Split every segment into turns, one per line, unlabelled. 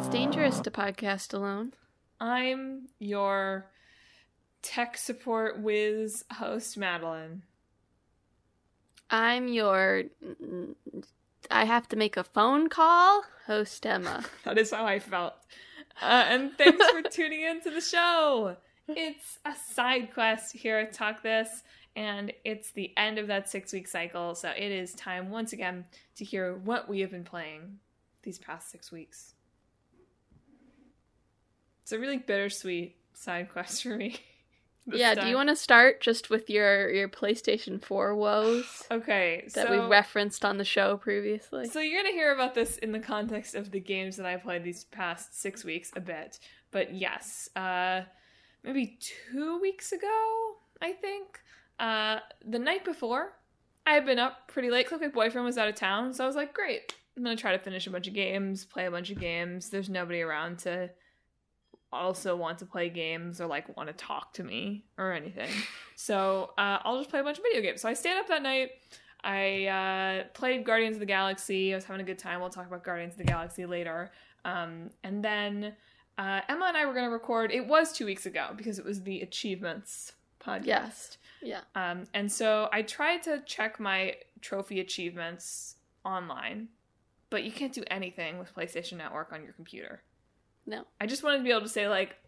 dangerous to podcast alone.
I'm your tech support whiz host, Madelyn.
I'm your I have to make a phone call host, Emma.
That is how I felt. And thanks for tuning in to the show. It's a side quest here at Talk This, and it's the end of that 6-week cycle, so it is time once again to hear what we have been playing these past 6 weeks. It's a really bittersweet side quest for me.
Yeah, do you want to start just with your PlayStation 4 woes?
Okay,
that we referenced on the show previously.
So you're going to hear about this in the context of the games that I played these past 6 weeks a bit. But yes, maybe 2 weeks ago, I think, the night before, I had been up pretty late because my boyfriend was out of town. So I was like, great, I'm going to try to finish a bunch of games, play a bunch of games. There's nobody around to also want to play games or like want to talk to me or anything. So I'll just play a bunch of video games. So I stayed up that night. I played Guardians of the Galaxy. I was having a good time. We'll talk about Guardians of the Galaxy later. And then Emma and I were going to record. It was 2 weeks ago because it was the Achievements podcast.
Yes. Yeah.
And so I tried to check my trophy achievements online, but you can't do anything with PlayStation Network on your computer.
No. I
just wanted to be able to say, like,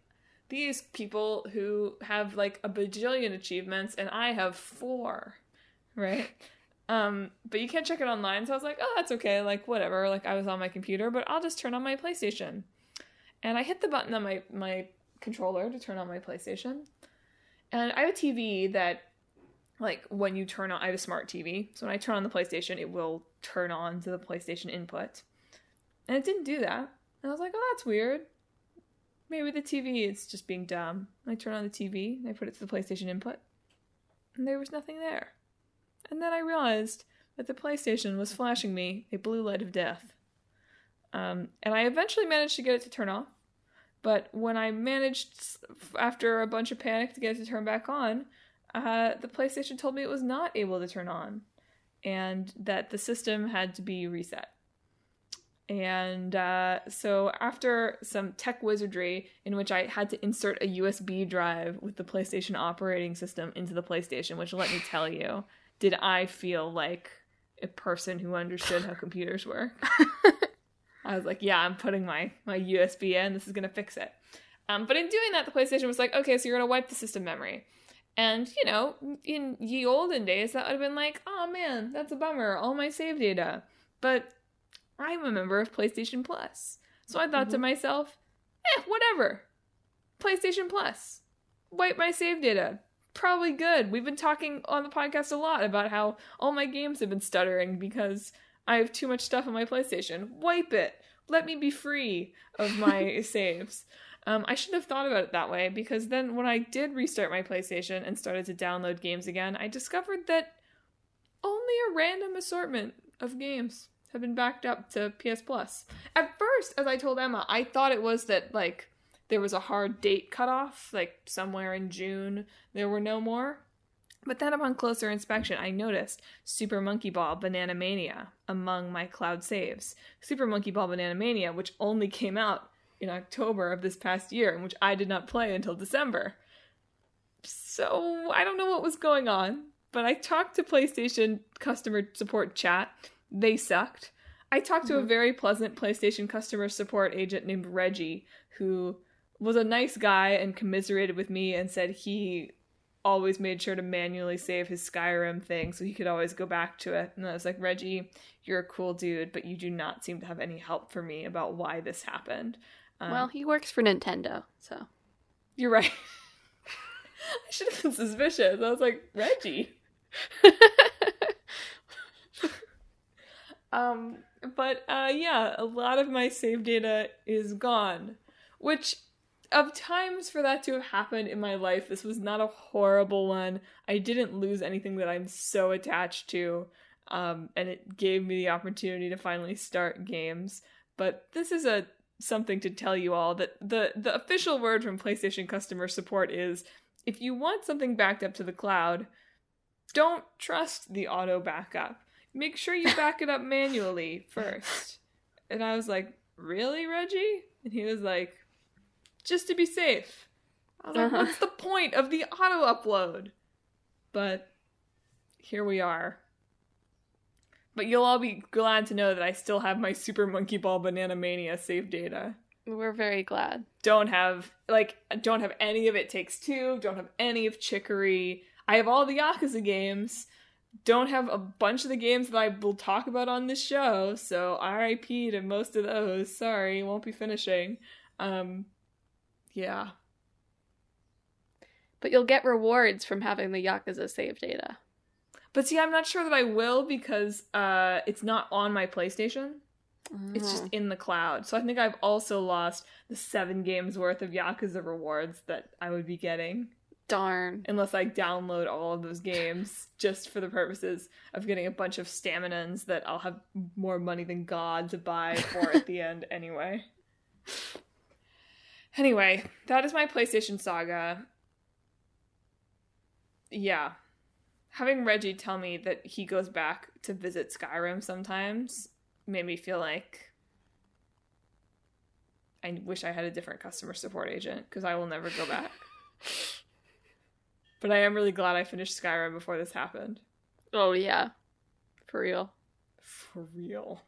these people who have, like, a bajillion achievements, and I have 4, right? But you can't check it online, so I was like, oh, that's okay, like, whatever, like, I was on my computer, but I'll just turn on my PlayStation. And I hit the button on my controller to turn on my PlayStation, and I have a TV that, like, when you turn on, I have a smart TV, so when I turn on the PlayStation, it will turn on to the PlayStation input, and it didn't do that. And I was like, oh, that's weird. Maybe the TV is just being dumb. I turn on the TV, and I put it to the PlayStation input, and there was nothing there. And then I realized that the PlayStation was flashing me a blue light of death. And I eventually managed to get it to turn off, but when I managed, after a bunch of panic, to get it to turn back on, the PlayStation told me it was not able to turn on, and that the system had to be reset. And so after some tech wizardry in which I had to insert a USB drive with the PlayStation operating system into the PlayStation, which, let me tell you, did I feel like a person who understood how computers work. I was like, yeah, I'm putting my USB in. This is going to fix it. But in doing that, the PlayStation was like, okay, so you're going to wipe the system memory. And, you know, in ye olden days, that would have been like, oh man, that's a bummer. All my save data. But I'm a member of PlayStation Plus. So I thought to myself, whatever. PlayStation Plus. Wipe my save data. Probably good. We've been talking on the podcast a lot about how all my games have been stuttering because I have too much stuff on my PlayStation. Wipe it. Let me be free of my saves. I should have thought about it that way, because then when I did restart my PlayStation and started to download games again, I discovered that only a random assortment of games have been backed up to PS Plus. At first, as I told Emma, I thought it was that, like, there was a hard date cutoff, like somewhere in June there were no more. But then upon closer inspection, I noticed Super Monkey Ball Banana Mania among my cloud saves. Super Monkey Ball Banana Mania, which only came out in October of this past year, and which I did not play until December. So I don't know what was going on, but I talked to PlayStation customer support chat. They sucked. I talked to a very pleasant PlayStation customer support agent named Reggie, who was a nice guy and commiserated with me and said he always made sure to manually save his Skyrim thing so he could always go back to it. And I was like, Reggie, you're a cool dude, but you do not seem to have any help for me about why this happened.
Well, he works for Nintendo, so.
You're right. I should have been suspicious. I was like, Reggie. Yeah, a lot of my save data is gone, which, of times for that to have happened in my life, this was not a horrible one. I didn't lose anything that I'm so attached to, and it gave me the opportunity to finally start games. But this is something to tell you all that the official word from PlayStation customer support is, if you want something backed up to the cloud, don't trust the auto backup. Make sure you back it up manually first. And I was like, really, Reggie? And he was like, just to be safe. I was like, what's the point of the auto-upload? But here we are. But you'll all be glad to know that I still have my Super Monkey Ball Banana Mania save data.
We're very glad.
Don't have any of It Takes Two, don't have any of Chicory. I have all the Yakuza games. Don't have a bunch of the games that I will talk about on this show, so RIP to most of those. Sorry, won't be finishing. Yeah.
But you'll get rewards from having the Yakuza save data.
But see, I'm not sure that I will because it's not on my PlayStation. Oh. It's just in the cloud. So I think I've also lost the 7 games worth of Yakuza rewards that I would be getting.
Darn.
Unless I download all of those games just for the purposes of getting a bunch of staminans that I'll have more money than God to buy for at the end anyway. Anyway, that is my PlayStation saga. Yeah. Having Reggie tell me that he goes back to visit Skyrim sometimes made me feel like I wish I had a different customer support agent, because I will never go back. But I am really glad I finished Skyrim before this happened.
Oh, yeah. For real.
For real.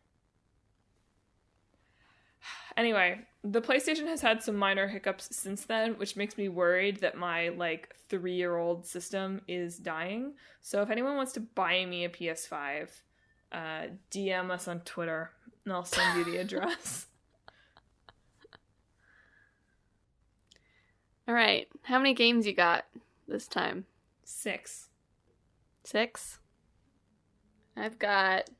Anyway, the PlayStation has had some minor hiccups since then, which makes me worried that my, 3-year-old system is dying. So if anyone wants to buy me a PS5, DM us on Twitter, and I'll send you the address.
All right. How many games you got this time?
6.
6? I've got,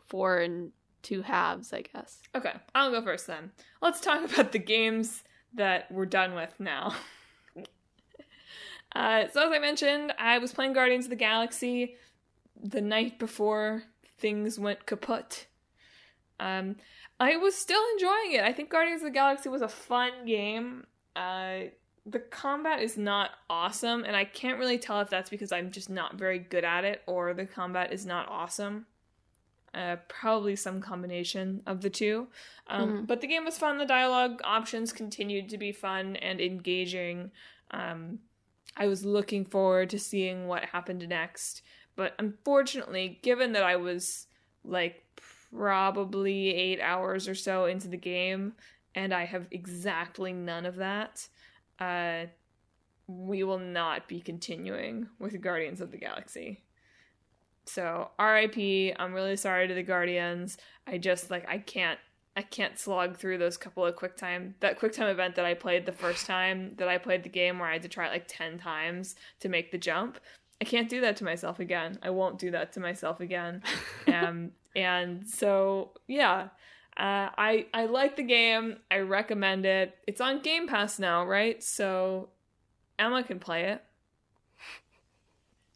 4 and 2 halves, I guess.
Okay, I'll go first then. Let's talk about the games that we're done with now. So as I mentioned, I was playing Guardians of the Galaxy the night before things went kaput. I was still enjoying it. I think Guardians of the Galaxy was a fun game. The combat is not awesome, and I can't really tell if that's because I'm just not very good at it or the combat is not awesome. Probably some combination of the two. But the game was fun. The dialogue options continued to be fun and engaging. I was looking forward to seeing what happened next. But unfortunately, given that I was probably 8 hours or so into the game, and I have exactly none of that, we will not be continuing with Guardians of the Galaxy. So, RIP, I'm really sorry to the Guardians. I just, I can't slog through those couple of that QuickTime event that I played the first time that I played the game, where I had to try it 10 times to make the jump. I can't do that to myself again. I won't do that to myself again. And so, yeah. I like the game. I recommend it. It's on Game Pass now, right? So Emma can play it.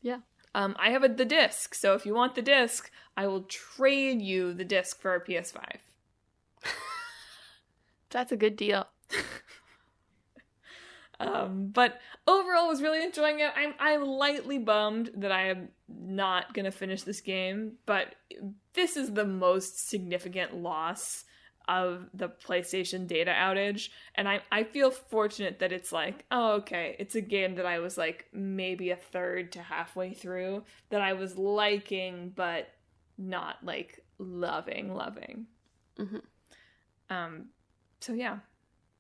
Yeah.
I have the disc, so if you want the disc, I will trade you the disc for a PS5.
That's a good deal.
But overall, was really enjoying it. I'm lightly bummed that I am not gonna finish this game, but this is the most significant loss of the PlayStation data outage, and I feel fortunate that it's oh, okay, it's a game that I was maybe a third to halfway through, that I was liking, but not loving. Mm-hmm. So yeah.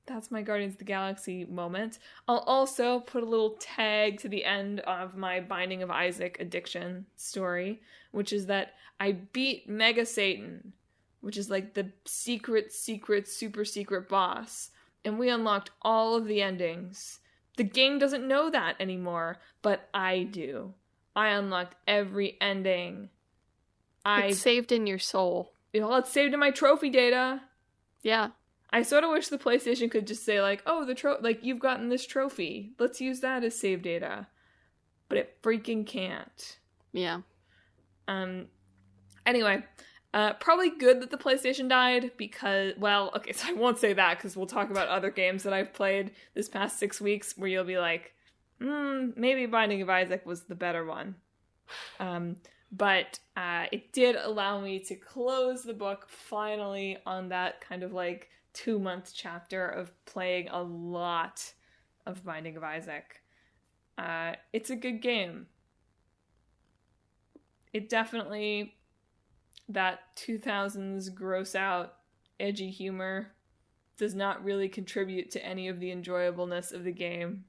That's my Guardians of the Galaxy moment. I'll also put a little tag to the end of my Binding of Isaac addiction story, which is that I beat Mega Satan, which is the secret, super secret boss, and we unlocked all of the endings. The game doesn't know that anymore, but I do. I unlocked every ending.
It's saved in your soul.
It's saved in my trophy data.
Yeah.
I sort of wish the PlayStation could just say, oh, you've gotten this trophy. Let's use that as save data. But it freaking can't.
Yeah.
Anyway, probably good that the PlayStation died because, okay, so I won't say that because we'll talk about other games that I've played this past 6 weeks where you'll be like, maybe Binding of Isaac was the better one. But it did allow me to close the book finally on that kind of 2-month chapter of playing a lot of Binding of Isaac. It's a good game. It definitely, that 2000s gross out, edgy humor does not really contribute to any of the enjoyableness of the game,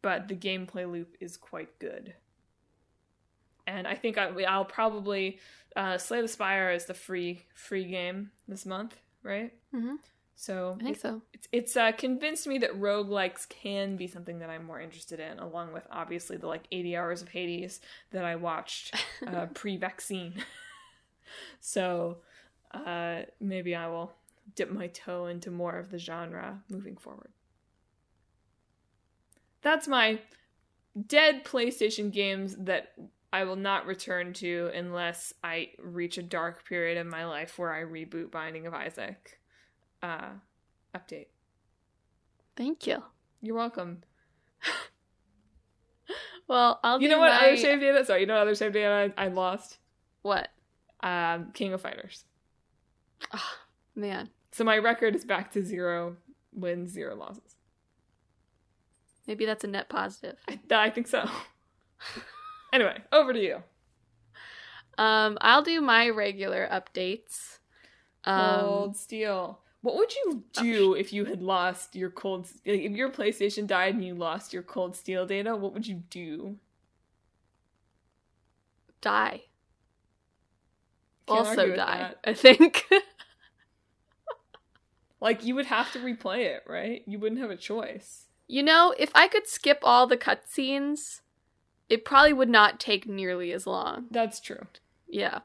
but the gameplay loop is quite good. And I think I'll probably Slay the Spire as the free game this month, right?
Mm-hmm.
So
I think so.
It's convinced me that roguelikes can be something that I'm more interested in, along with obviously the 80 hours of Hades that I watched pre-vaccine. So maybe I will dip my toe into more of the genre moving forward. That's my dead PlayStation games that I will not return to unless I reach a dark period in my life where I reboot Binding of Isaac. Update.
Thank you.
You're welcome.
Well, I'll
You know what other save data? Sorry, you know what other save data I lost?
What?
King of Fighters.
Oh, man.
So my record is back to 0 wins, 0 losses.
Maybe that's a net positive.
I think so. Anyway, over to you.
I'll do my regular updates.
Cold Steel. What would you do if you had lost your if your PlayStation died and you lost your Cold Steel data? What would you do?
Die.
Can't
also
argue
die,
with that.
I think.
You would have to replay it, right? You wouldn't have a choice.
You know, if I could skip all the cutscenes, it probably would not take nearly as long.
That's true.
Yeah.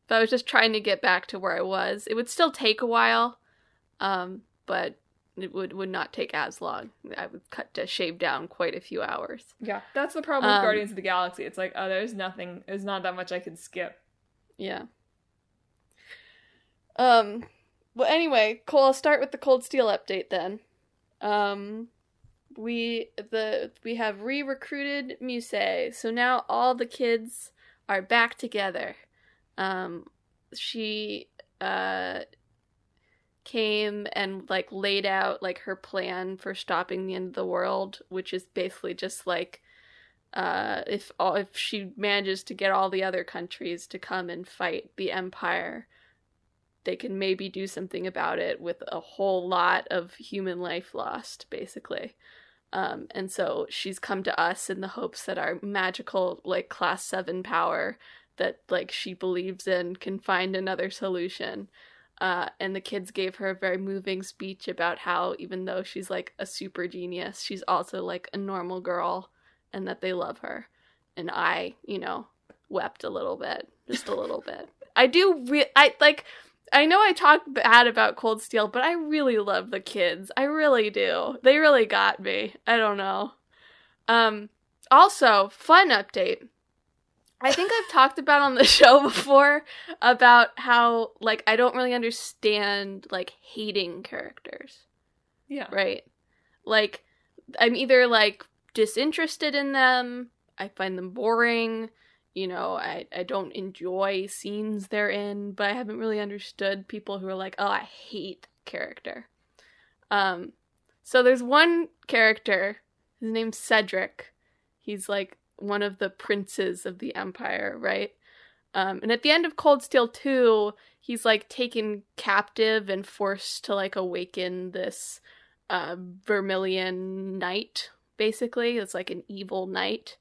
If I was just trying to get back to where I was, it would still take a while, but it would not take as long. I would shave down quite a few hours.
Yeah, that's the problem with Guardians of the Galaxy. It's like, oh, there's not that much I can skip.
Yeah. Well, anyway, Cole, I'll start with the Cold Steel update then. We have re-recruited Musei, so now all the kids are back together. She came and laid out her plan for stopping the end of the world, which is basically just if she manages to get all the other countries to come and fight the Empire, they can maybe do something about it with a whole lot of human life lost, basically. And so she's come to us in the hopes that our magical, class 7 power that, she believes in can find another solution. And the kids gave her a very moving speech about how, even though she's, a super genius, she's also, a normal girl, and that they love her. And I, wept a little bit. Just a little bit. I know I talk bad about Cold Steel, but I really love the kids. I really do. They really got me. I don't know. Also, fun update. I think I've talked about on the show before about how, I don't really understand, hating characters.
Yeah.
Right? I'm either, disinterested in them, I find them boring, I don't enjoy scenes they're in, but I haven't really understood people who are like, oh, I hate character. So there's one character, his name's Cedric. He's one of the princes of the Empire, right? And at the end of Cold Steel 2, he's taken captive and forced to awaken this Vermilion Knight, basically. It's an evil knight.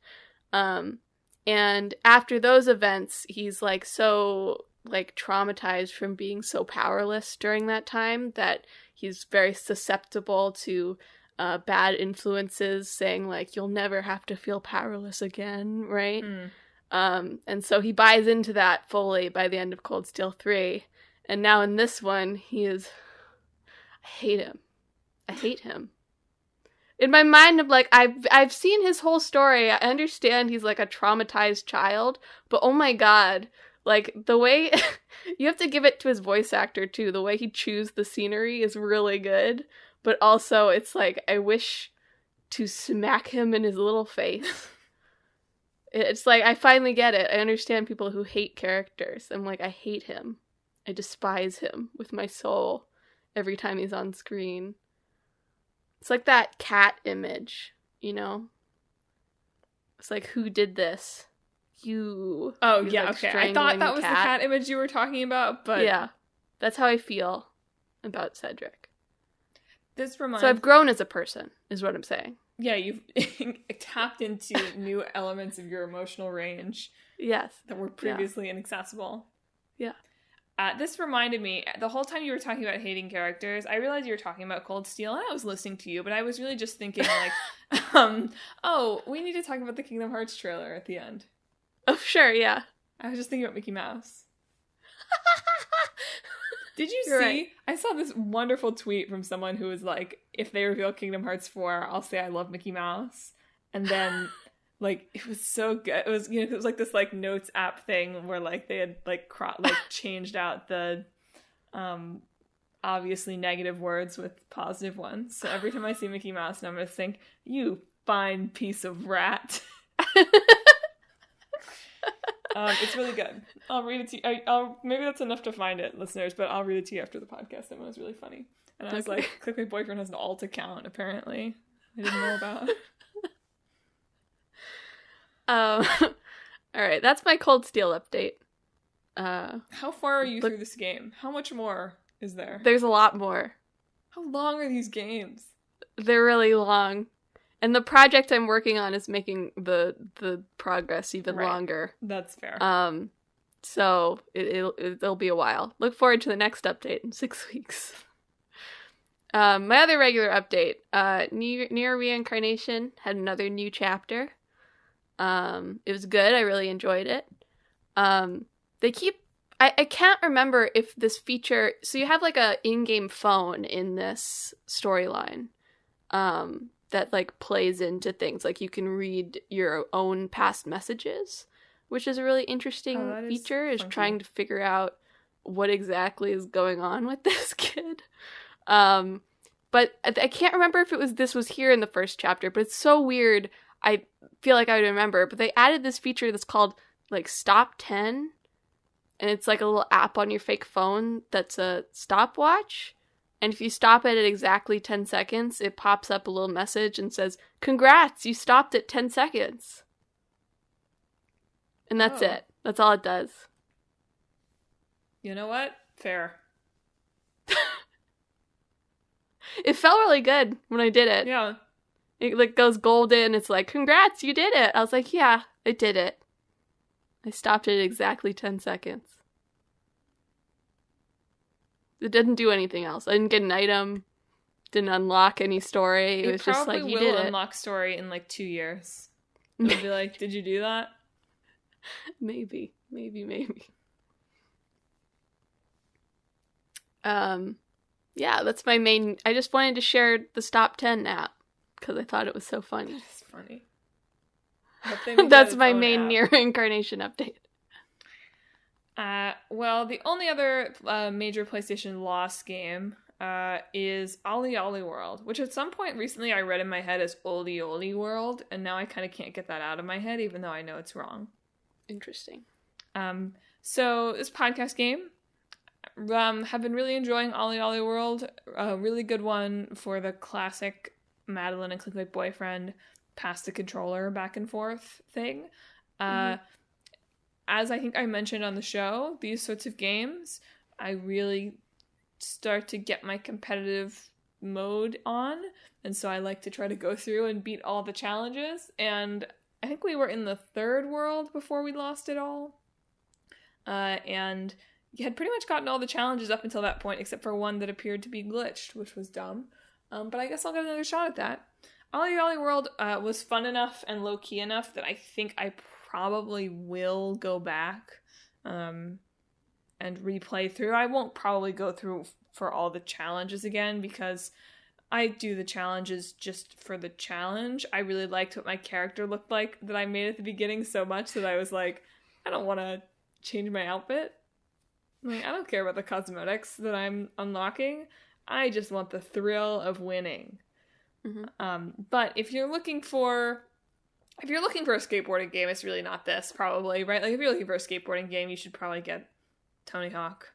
And after those events, he's so traumatized from being so powerless during that time that he's very susceptible to bad influences saying you'll never have to feel powerless again, right? And so he buys into that fully by the end of Cold Steel 3. And now in this one, I hate him. In my mind, I'm I've seen his whole story. I understand he's a traumatized child, but oh my god, the way you have to give it to his voice actor too. The way he chews the scenery is really good, but also it's I wish to smack him in his little face. It's I finally get it. I understand people who hate characters. I'm I hate him. I despise him with my soul. every time he's on screen. It's like that cat image, you know? It's like, who did this? You.
Oh,
He's,
yeah,
like,
okay. I thought
strangling
that was the cat image you were talking about, but...
Yeah, that's how I feel about Cedric.
This reminds...
So I've grown as a person, is what I'm saying.
Yeah, you've tapped into new elements of your emotional range.
Yes.
That were previously inaccessible.
Yeah.
This reminded me, the whole time you were talking about hating characters, I realized you were talking about Cold Steel, and I was listening to you, but I was really just thinking, like, oh, we need to talk about the Kingdom Hearts trailer at the end.
Oh, sure, yeah.
I was just thinking about Mickey Mouse. Did you
You're
see?
right.
I saw this wonderful tweet from someone who was like, if they reveal Kingdom Hearts 4, I'll say I love Mickey Mouse. And then... like, it was so good. It was, it was like this, like, notes app thing where, like, they had, like, changed out the, obviously negative words with positive ones. So every time I see Mickey Mouse, I'm gonna think, you fine piece of rat. It's really good. I'll read it to you. I'll maybe that's enough to find it, listeners, but I'll read it to you after the podcast. That one was really funny. And I was like, Click Boyfriend has an alt account, apparently. I didn't know about.
All right, that's my Cold Steel update.
How far are you through this game? How much more is there?
There's a lot more.
How long are these games?
They're really long. And the project I'm working on is making the progress even longer.
That's fair.
So it'll be a while. Look forward to the next update in 6 weeks. My other regular update, Near Reincarnation had another new chapter. It was good. I really enjoyed it. I can't remember if this feature, so you have like a in-game phone in this storyline, that like plays into things. Like you can read your own past messages, which is a really interesting feature, is trying to figure out what exactly is going on with this kid. But I can't remember if this was here in the first chapter, but it's so weird. I feel like I would remember, but they added this feature that's called like Stop 10, and it's like a little app on your fake phone that's a stopwatch, and if you stop it at exactly 10 seconds, it pops up a little message and says, "Congrats, you stopped at 10 seconds." And that's it. That's all it does.
You know what? Fair.
It felt really good when I did it.
Yeah.
It like goes golden. It's like, "Congrats, you did it." I was like, yeah, I did it. I stopped it at exactly 10 seconds. It didn't do anything else. I didn't get an item. Didn't unlock any story. It was just like, you did it.
Probably will unlock story in like 2 years. It'll be like, did you do that?
Maybe. Yeah, that's my main... I just wanted to share the Stop 10 app, because I thought it was so funny.
That is funny.
That's my main Near Reincarnation update.
Well, the only other major PlayStation Lost game is Ollie Ollie World, which at some point recently I read in my head as Oli Oli World, and now I kind of can't get that out of my head, even though I know it's wrong.
Interesting.
So this podcast game, have been really enjoying Ollie Ollie World. A really good one for the classic Madelyn and Click Boyfriend pass the controller back and forth thing. As I think I mentioned on the show, these sorts of games, I really start to get my competitive mode on, and so I like to try to go through and beat all the challenges, and I think we were in the third world before we lost it all. And you had pretty much gotten all the challenges up until that point, except for one that appeared to be glitched, which was dumb. But I guess I'll get another shot at that. Ollie Ollie World was fun enough and low-key enough that I think I probably will go back and replay through. I won't probably go through for all the challenges again, because I do the challenges just for the challenge. I really liked what my character looked like that I made at the beginning so much that I was like, I don't want to change my outfit. Like, I don't care about the cosmetics that I'm unlocking. I just want the thrill of winning. But if you're looking for a skateboarding game, it's really not this, probably, right? Like, if you're looking for a skateboarding game, you should probably get Tony Hawk.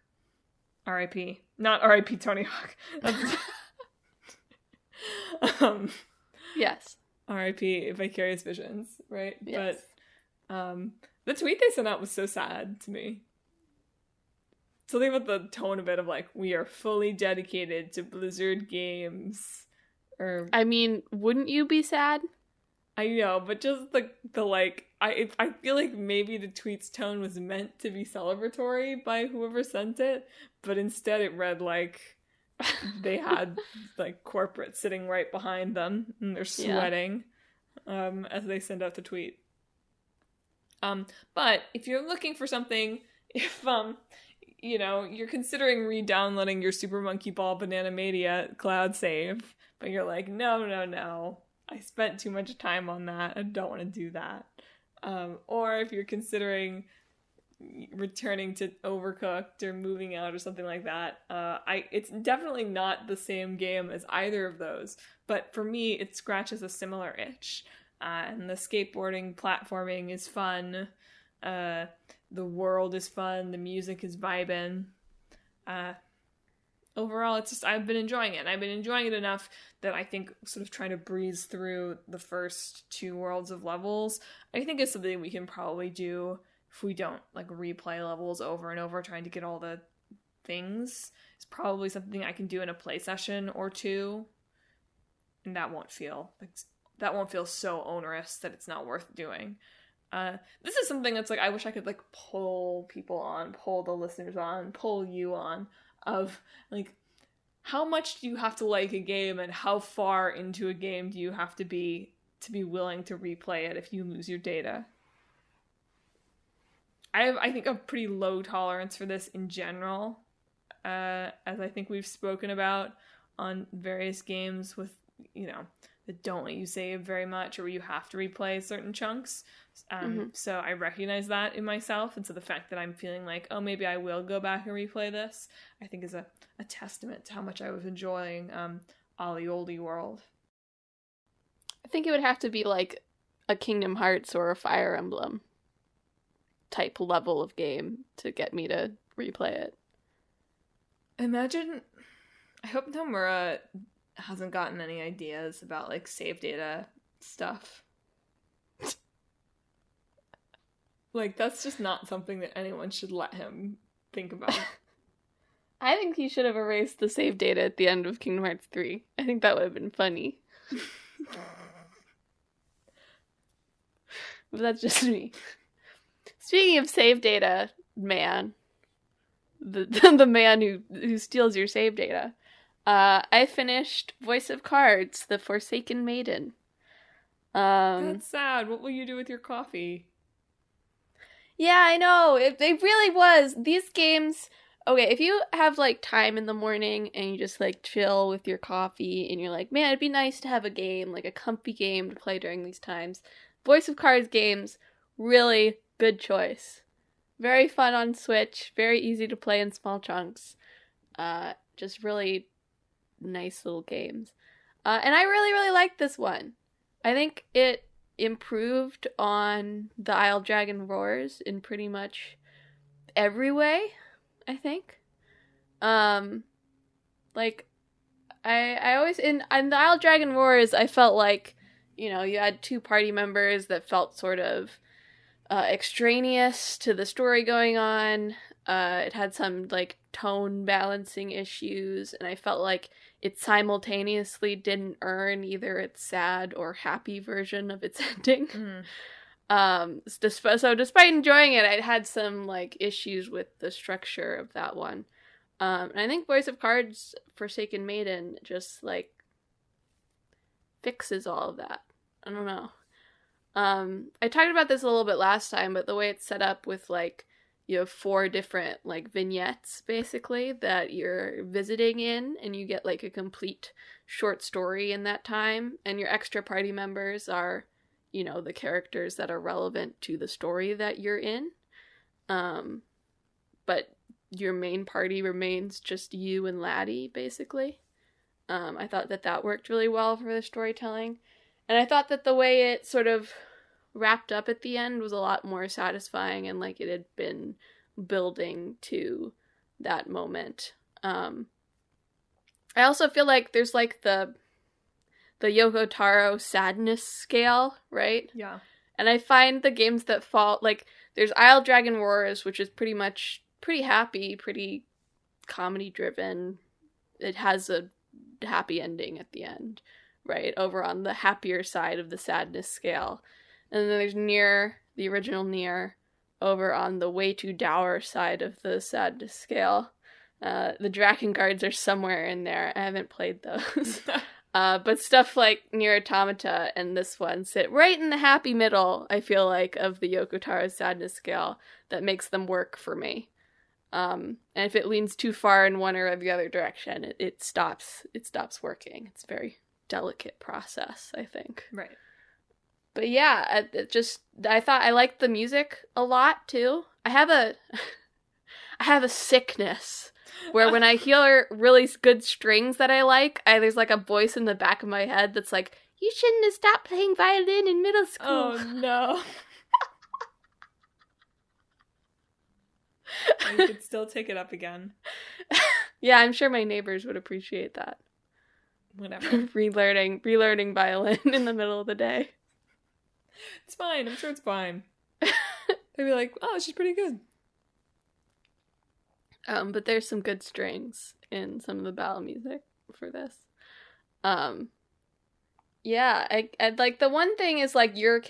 R.I.P. Not R.I.P. Tony Hawk.
Yes.
R.I.P. Vicarious Visions, right?
Yes.
But the tweet they sent out was so sad to me. Something about the tone of it of like, we are fully dedicated to Blizzard games. Or
I mean, wouldn't you be sad?
I know, but just the like, I feel like maybe the tweet's tone was meant to be celebratory by whoever sent it, but instead it read like they had like corporate sitting right behind them and they're sweating as they send out the tweet. But if you're looking for something, if you know, you're considering re-downloading your Super Monkey Ball Banana Mania cloud save, but you're like, no, I spent too much time on that. I don't want to do that. Or if you're considering returning to Overcooked or moving out or something like that, it's definitely not the same game as either of those. But for me, it scratches a similar itch. And the skateboarding, platforming is fun. The world is fun. The music is vibin'. Overall, it's just, I've been enjoying it. And I've been enjoying it enough that I think sort of trying to breeze through the first 2 worlds of levels, I think is something we can probably do if we don't like replay levels over and over trying to get all the things. It's probably something I can do in a play session or 2. And that won't feel so onerous that it's not worth doing. This is something that's like, I wish I could like pull people on, pull the listeners on, pull you on, of like, how much do you have to like a game and how far into a game do you have to be willing to replay it if you lose your data? I think a pretty low tolerance for this in general, as I think we've spoken about on various games with, you know, that don't let you save very much or where you have to replay certain chunks. So I recognize that in myself. And so the fact that I'm feeling like, oh, maybe I will go back and replay this, I think is a testament to how much I was enjoying Ollie Oldie World.
I think it would have to be like a Kingdom Hearts or a Fire Emblem type level of game to get me to replay it.
Imagine, I hope Nomura hasn't gotten any ideas about like save data stuff. Like, that's just not something that anyone should let him think about.
I think he should have erased the save data at the end of Kingdom Hearts 3. I think that would have been funny. But that's just me. Speaking of save data, man, the man who steals your save data, I finished Voice of Cards, The Forsaken Maiden.
That's sad. What will you do with your coffee?
Yeah, I know. It really was. These games... Okay, if you have, like, time in the morning and you just, like, chill with your coffee and you're like, man, it'd be nice to have a game, like a comfy game to play during these times. Voice of Cards games, really good choice. Very fun on Switch, very easy to play in small chunks. Just really nice little games. And I really, really liked this one. I think it improved on the Isle Dragon Roars in pretty much every way, I think. Like, I always, in the Isle Dragon Roars, I felt like, you know, you had 2 party members that felt sort of extraneous to the story going on. It had some, like, tone balancing issues, and I felt like it simultaneously didn't earn either its sad or happy version of its ending. So despite enjoying it, I had some, like, issues with the structure of that one. And I think Voice of Cards Forsaken Maiden just, like, fixes all of that. I don't know. I talked about this a little bit last time, but the way it's set up with, like, you have 4 different, like, vignettes, basically, that you're visiting in, and you get, like, a complete short story in that time, and your extra party members are, you know, the characters that are relevant to the story that you're in. But your main party remains just you and Laddie, basically. I thought that worked really well for the storytelling. And I thought that the way it sort of wrapped up at the end was a lot more satisfying and like it had been building to that moment. I also feel like there's like the Yoko Taro sadness scale, right?
Yeah.
And I find the games that fall, like, there's Isle Dragon Wars, which is pretty happy, pretty comedy-driven. It has a happy ending at the end, right? Over on the happier side of the sadness scale. And then there's Nier, the original Nier, over on the way too dour side of the sadness scale. The Drakengard's are somewhere in there. I haven't played those. But stuff like Nier Automata and this one sit right in the happy middle, I feel like, of the Yoko Taro sadness scale that makes them work for me. And if it leans too far in one or the other direction, it stops working. It's a very delicate process, I think.
Right.
But yeah, I thought I liked the music a lot too. I have a sickness where when I hear really good strings that I like, there's like a voice in the back of my head that's like, "You shouldn't have stopped playing violin in middle school."
Oh no. You could still take it up again.
Yeah, I'm sure my neighbors would appreciate that.
Whatever.
relearning violin in the middle of the day.
It's fine. I'm sure it's fine. They'd be like, "Oh, she's pretty good."
But there's some good strings in some of the battle music for this. Yeah, I'd like, the one thing is like your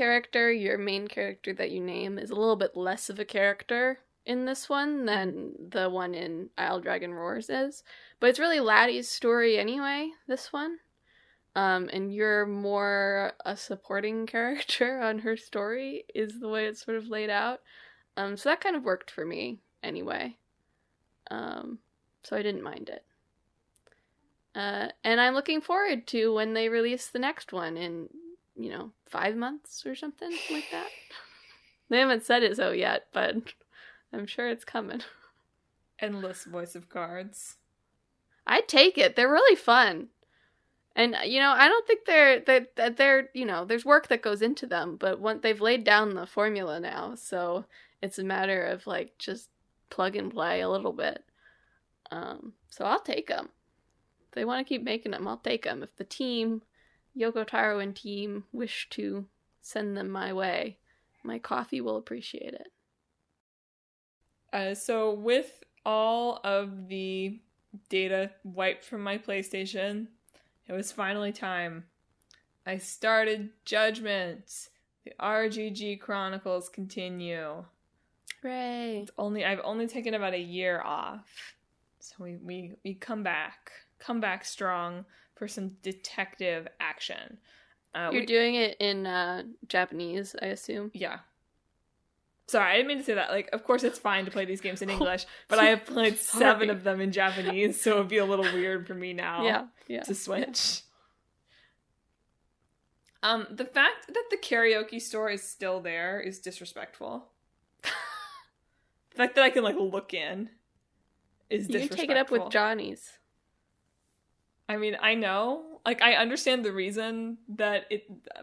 main character that you name is a little bit less of a character in this one than the one in Isle Dragon Roars is. But it's really Laddie's story anyway, this one. And you're more a supporting character on her story is the way it's sort of laid out. So that kind of worked for me anyway. So I didn't mind it. And I'm looking forward to when they release the next one in, 5 months or something like that. They haven't said it so yet, but I'm sure it's coming.
Endless voice of cards.
I'd take it. They're really fun. And, I don't think they're there's work that goes into them, but they've laid down the formula now, so it's a matter of, like, just plug and play a little bit. So I'll take them. If they want to keep making them, I'll take them. If the team, Yoko Taro and team, wish to send them my way, my coffee will appreciate it.
So with all of the data wiped from my PlayStation, it was finally time. I started Judgment. The RGG Chronicles continue.
Hooray.
I've only taken about a year off. So we come back strong for some detective action.
You're doing it in Japanese, I assume?
Yeah. Sorry, I didn't mean to say that. Like, of course it's fine to play these games in English, but I have played 7 of them in Japanese, so it'd be a little weird for me now to switch. The fact that the karaoke store is still there is disrespectful. The fact that I can, like, look in is disrespectful.
You can take it up with Johnny's.
I mean, I know. Like, I understand the reason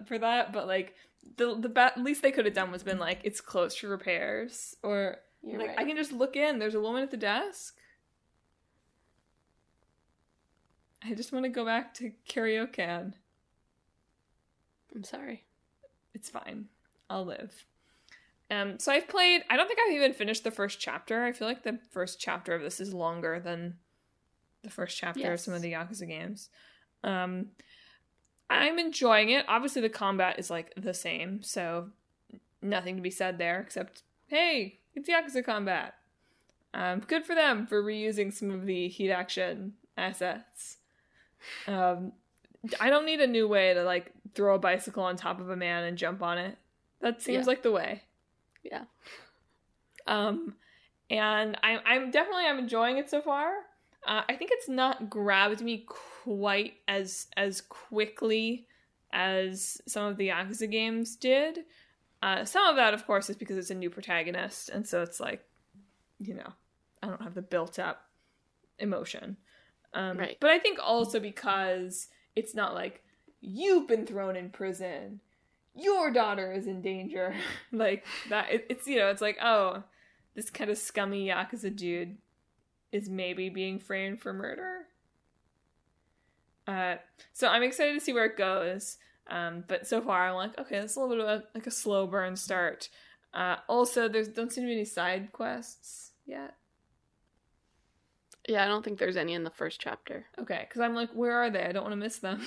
for that, but, like, the least they could have done was been, like, it's closed for repairs. Or,
You're
like,
right.
I can just look in. There's a woman at the desk. I just want to go back to karaoke.
I'm sorry.
It's fine. I'll live. So I've played, I don't think I've even finished the first chapter. I feel like the first chapter of this is longer than the first chapter of some of the Yakuza games. I'm enjoying it. Obviously the combat is like the same, so nothing to be said there except, hey, it's Yakuza combat. Good for them for reusing some of the heat action assets. I don't need a new way to, like, throw a bicycle on top of a man and jump on it. That seems like the way.
Yeah.
And I'm enjoying it so far. I think it's not grabbed me quite as quickly as some of the Yakuza games did. Some of that, of course, is because it's a new protagonist, and so it's like, I don't have the built-up emotion.
Right.
But I think also because it's not like, you've been thrown in prison, your daughter is in danger. Like, that, it's like, oh, this kind of scummy Yakuza dude is maybe being framed for murder. So I'm excited to see where it goes. But so far I'm like, okay, it's a little bit of a slow burn start. Also, don't seem to be any side quests yet.
Yeah, I don't think there's any in the first chapter.
Okay, because I'm like, where are they? I don't want to miss them.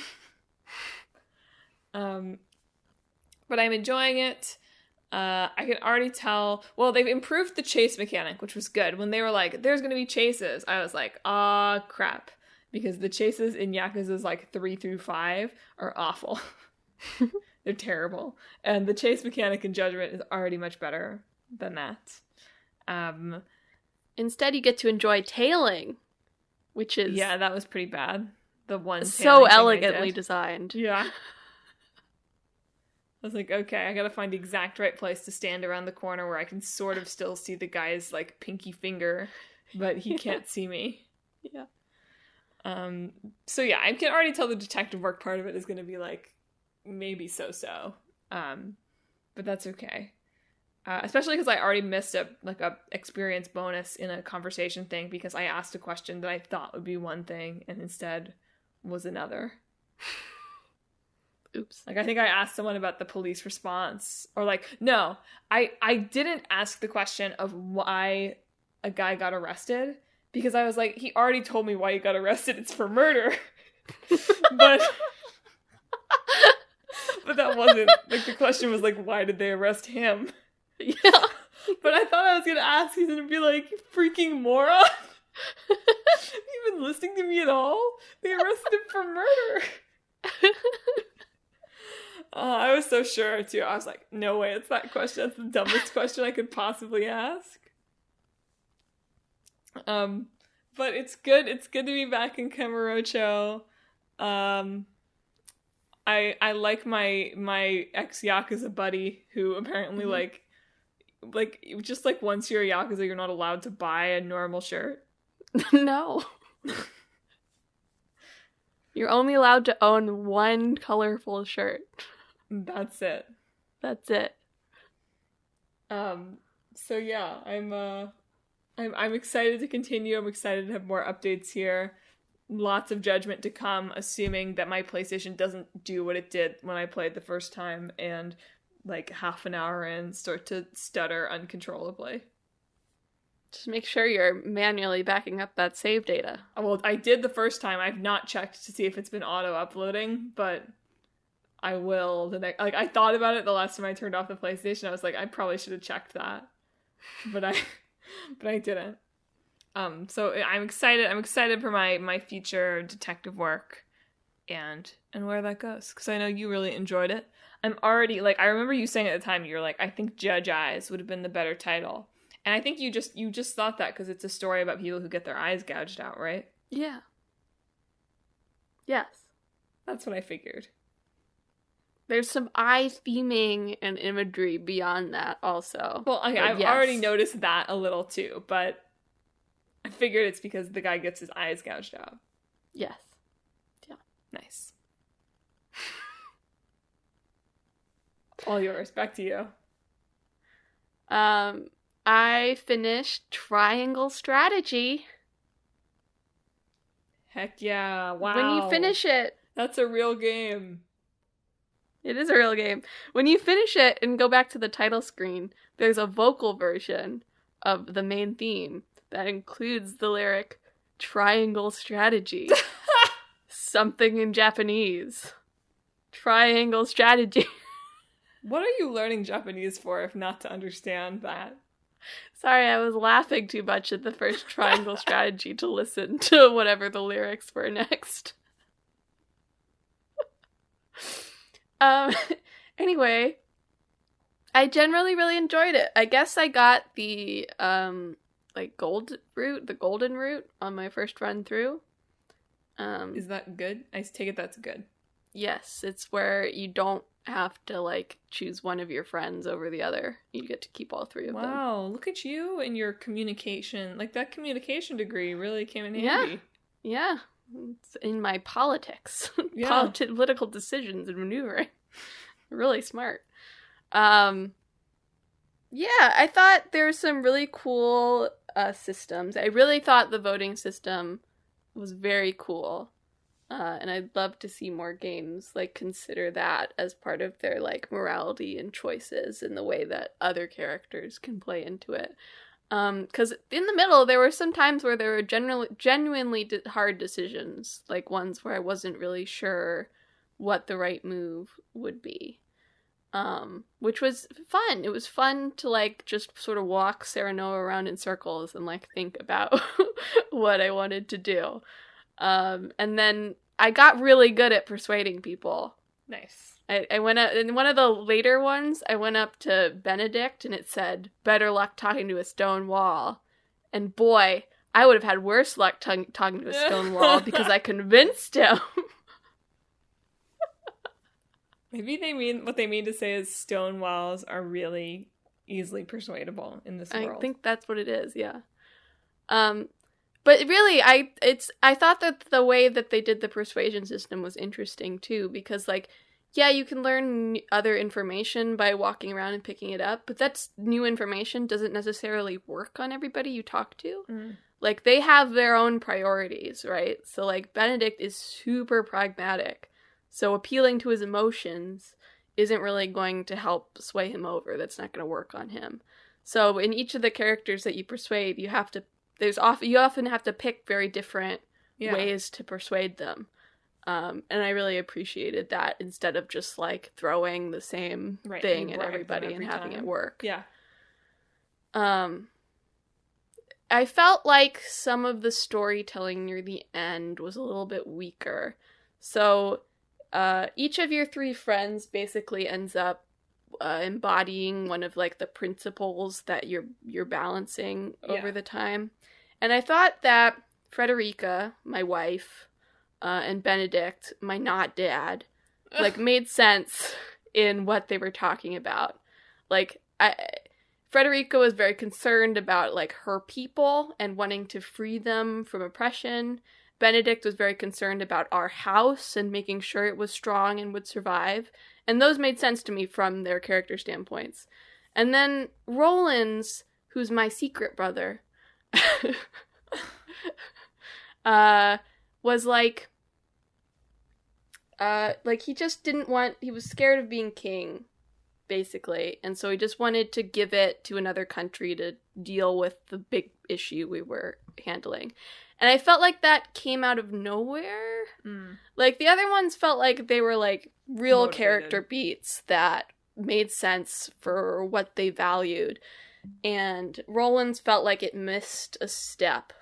But I'm enjoying it. I can already tell. Well, they've improved the chase mechanic, which was good. When they were like, there's going to be chases, I was like, ah, crap. Because the chases in Yakuza's like 3 through 5 are awful. They're terrible. And the chase mechanic in Judgment is already much better than that.
Instead, you get to enjoy tailing, which is...
Yeah, that was pretty bad. The one
so elegantly designed.
Yeah. I was like, okay, I gotta find the exact right place to stand around the corner where I can sort of still see the guy's, like, pinky finger, but he can't see me.
Yeah.
So yeah, I can already tell the detective work part of it is gonna be, like, maybe so-so. But that's okay. Especially because I already missed a experience bonus in a conversation thing because I asked a question that I thought would be one thing and instead was another.
Oops.
Like, I think I asked someone about the police response. Or, like, no, I didn't ask the question of why a guy got arrested. Because I was like, he already told me why he got arrested. It's for murder. But that wasn't, like, the question was, like, why did they arrest him?
Yeah.
But I thought I was going to ask, he's going to be like, you freaking moron. You been listening to me at all? They arrested him for murder. I was so sure, too. I was like, no way, it's that question. That's the dumbest question I could possibly ask. But it's good. It's good to be back in Kamurocho. I like my ex-Yakuza buddy, who apparently, like, just, like, once you're a Yakuza, you're not allowed to buy a normal shirt.
No. You're only allowed to own one colorful shirt.
That's it.
That's it.
So yeah, I'm excited to continue. I'm excited to have more updates here. Lots of Judgment to come, assuming that my PlayStation doesn't do what it did when I played the first time and, like, half an hour in, start to stutter uncontrollably.
Just make sure you're manually backing up that save data.
Well, I did the first time. I've not checked to see if it's been auto-uploading, but I will. I thought about it the last time I turned off the PlayStation. I was like, I probably should have checked that. But I didn't. So I'm excited. I'm excited for my future detective work and where that goes. Because I know you really enjoyed it. I'm already, like, I remember you saying at the time, you were like, I think Judge Eyes would have been the better title. And I think you just thought that because it's a story about people who get their eyes gouged out, right?
Yeah. Yes.
That's what I figured.
There's some eye theming and imagery beyond that also.
Well, okay, I've already noticed that a little too, but I figured it's because the guy gets his eyes gouged out.
Yes. Yeah.
Nice. All yours. Back to you.
I finished Triangle Strategy.
Heck yeah. Wow.
When you finish it.
That's a real game.
It is a real game. When you finish it and go back to the title screen, there's a vocal version of the main theme that includes the lyric, Triangle Strategy. Something in Japanese. Triangle Strategy.
What are you learning Japanese for if not to understand that?
Sorry, I was laughing too much at the first Triangle Strategy to listen to whatever the lyrics were next. Anyway, I generally really enjoyed it. I guess I got the, the golden route on my first run through.
Is that good? I take it that's good.
Yes, it's where you don't have to, like, choose one of your friends over the other. You get to keep all three of them.
Wow, look at you and your communication. Like, that communication degree really came in handy.
Yeah. It's in my politics.
Yeah.
Political decisions and maneuvering. Really smart. Yeah, I thought there was some really cool systems. I really thought the voting system was very cool. And I'd love to see more games like consider that as part of their like morality and choices and the way that other characters can play into it. Because in the middle, there were some times where there were genuinely hard decisions, like ones where I wasn't really sure what the right move would be. Which was fun. It was fun to like just sort of walk Sarah Noah around in circles and like think about what I wanted to do. And then I got really good at persuading people.
Nice.
I went up, in one of the later ones, I went up to Benedict and it said, better luck talking to a stone wall. And boy, I would have had worse luck talking to a stone wall because I convinced him.
Maybe what they mean to say is stone walls are really easily persuadable in this world.
I think that's what it is, yeah. But really, I thought that the way that they did the persuasion system was interesting too, because like, yeah, you can learn other information by walking around and picking it up, but that's new information doesn't necessarily work on everybody you talk to. Mm. Like, they have their own priorities, right? So, like, Benedict is super pragmatic. So appealing to his emotions isn't really going to help sway him over. That's not going to work on him. So in each of the characters that you persuade, you often have to pick very different ways to persuade them. And I really appreciated that instead of just like throwing the same thing at everybody and having it work.
Yeah.
I felt like some of the storytelling near the end was a little bit weaker. So each of your three friends basically ends up embodying one of like the principles that you're balancing over the time. And I thought that Frederica, my wife, and Benedict, my not dad, like made sense in what they were talking about. Like, Frederica was very concerned about like her people and wanting to free them from oppression. Benedict was very concerned about our house and making sure it was strong and would survive. And those made sense to me from their character standpoints. And then Roland's, who's my secret brother, was like he just didn't want, he was scared of being king, basically, and so he just wanted to give it to another country to deal with the big issue we were handling. And I felt like that came out of nowhere. Like, the other ones felt like they were like real character beats that made sense for what they valued, and Roland's felt like it missed a step.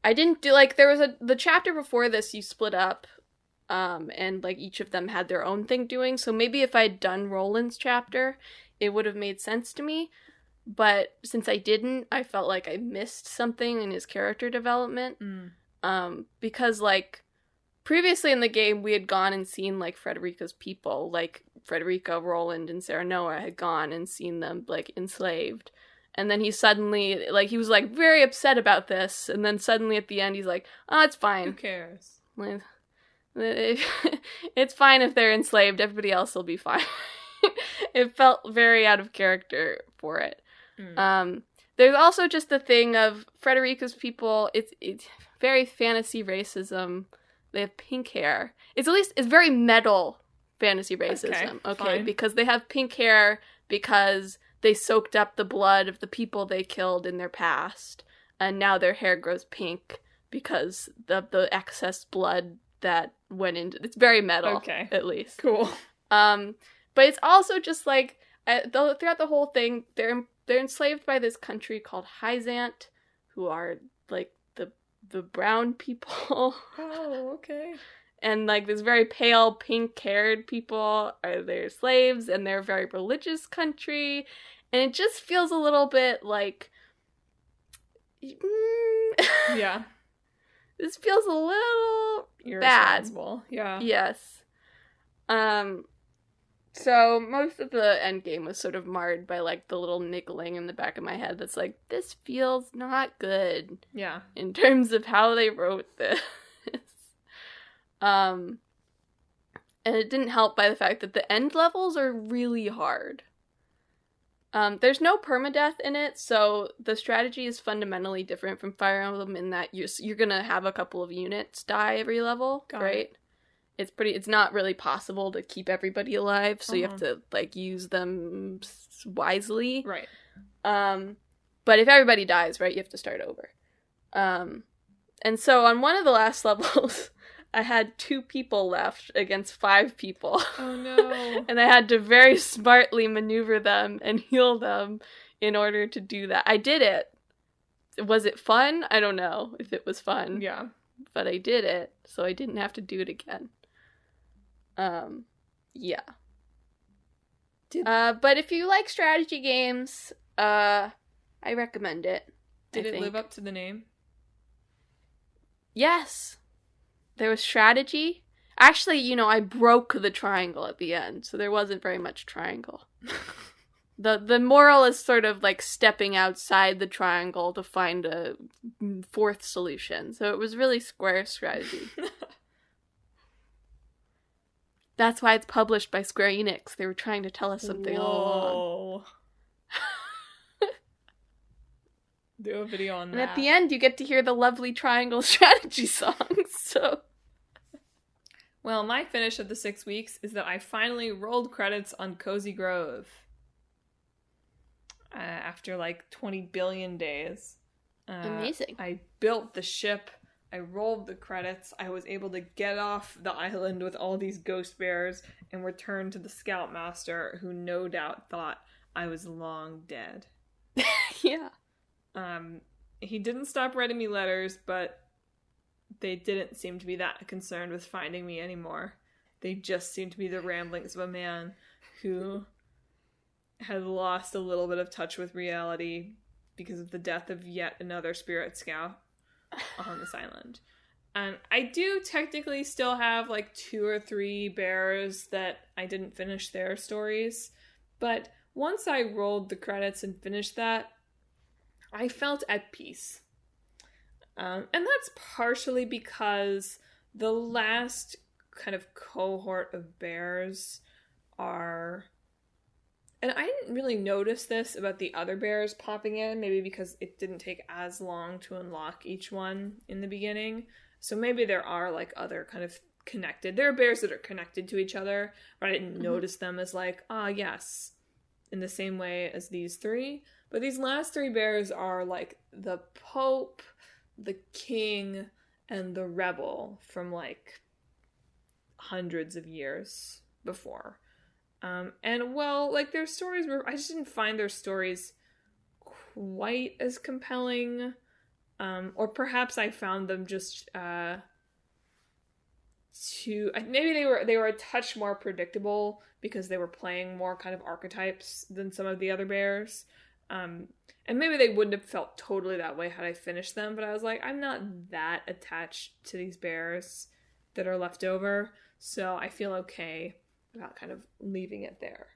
I didn't do, like, there was the chapter before this, you split up, and, like, each of them had their own thing doing, so maybe if I'd done Roland's chapter, it would have made sense to me, but since I didn't, I felt like I missed something in his character development, because, like, previously in the game, we had gone and seen, like, Frederica's people, like, Frederica, Roland, and Sarah Noah had gone and seen them, like, enslaved. And then he suddenly, like, he was, like, very upset about this. And then suddenly at the end, he's like, oh, it's fine.
Who cares?
It's fine if they're enslaved. Everybody else will be fine. It felt very out of character for it. There's also just the thing of Frederica's people, it's very fantasy racism. They have pink hair. It's very metal fantasy racism. Okay, because they have pink hair because they soaked up the blood of the people they killed in their past, and now their hair grows pink because of the excess blood that went into. It's very metal, at least.
Cool.
But it's also just like throughout the whole thing, they're enslaved by this country called Hyzant, who are like the brown people.
Oh, okay.
And, like, this very pale, pink-haired people are their slaves, and they're a very religious country, and it just feels a little bit like...
Yeah.
This feels a little
irresponsible.
Bad.
Yeah.
Yes. So, most of the endgame was sort of marred by, like, the little niggling in the back of my head that's like, this feels not good.
Yeah.
In terms of how they wrote this. And it didn't help by the fact that the end levels are really hard. There's no permadeath in it, so the strategy is fundamentally different from Fire Emblem in that you're gonna have a couple of units die every level, right? It's not really possible to keep everybody alive, so you have to, like, use them wisely.
Right.
But if everybody dies, right, you have to start over. And so on one of the last levels, I had 2 people left against 5 people.
Oh no.
And I had to very smartly maneuver them and heal them in order to do that. I did it. Was it fun? I don't know if it was fun.
Yeah.
But I did it, so I didn't have to do it again. Yeah. But if you like strategy games, I recommend it.
Did it live up to the name?
Yes. There was strategy. Actually, I broke the triangle at the end, so there wasn't very much triangle. The moral is sort of like stepping outside the triangle to find a 4th solution. So it was really square strategy. That's why it's published by Square Enix. They were trying to tell us something all along.
Do a video on that.
And at the end, you get to hear the lovely triangle strategy songs, so...
Well, my finish of the 6 weeks is that I finally rolled credits on Cozy Grove. After, 20 billion days.
Amazing.
I built the ship. I rolled the credits. I was able to get off the island with all these ghost bears and return to the Scoutmaster, who no doubt thought I was long dead.
Yeah.
He didn't stop writing me letters, but they didn't seem to be that concerned with finding me anymore. They just seemed to be the ramblings of a man who had lost a little bit of touch with reality because of the death of yet another spirit scout on this island. And I do technically still have 2 or 3 bears that I didn't finish their stories, but once I rolled the credits and finished that, I felt at peace. And that's partially because the last kind of cohort of bears are... And I didn't really notice this about the other bears popping in, maybe because it didn't take as long to unlock each one in the beginning. So maybe there are other kind of connected... There are bears that are connected to each other, but I didn't notice them as yes, in the same way as these 3. But these last 3 bears are the Pope, the King, and the Rebel from hundreds of years before. And their stories were, I just didn't find their stories quite as compelling. Or perhaps I found them just maybe they were a touch more predictable because they were playing more kind of archetypes than some of the other bears. And maybe they wouldn't have felt totally that way had I finished them, but I was I'm not that attached to these bears that are left over, so I feel okay about kind of leaving it there.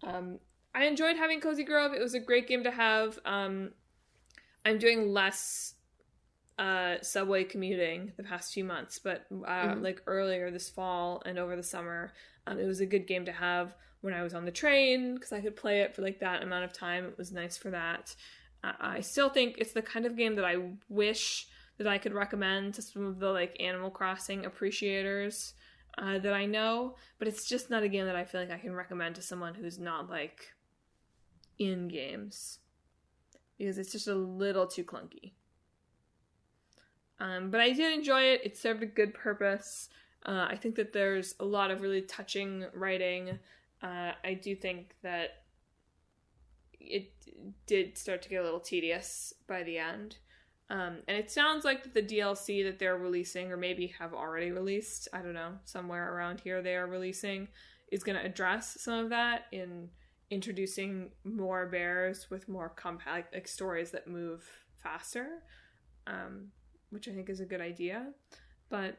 I enjoyed having Cozy Grove. It was a great game to have. I'm doing less subway commuting the past few months, but earlier this fall and over the summer, it was a good game to have when I was on the train, because I could play it for that amount of time. It was nice for that. I still think it's the kind of game that I wish that I could recommend to some of the Animal Crossing appreciators that I know, but it's just not a game that I feel I can recommend to someone who's not in games, because it's just a little too clunky. But I did enjoy it. It served a good purpose. I think that there's a lot of really touching writing. I do think that it did start to get a little tedious by the end. And it sounds like the DLC that they're releasing, or maybe have already released, I don't know, somewhere around here they are releasing, is going to address some of that in introducing more bears with more compact stories that move faster, which I think is a good idea. But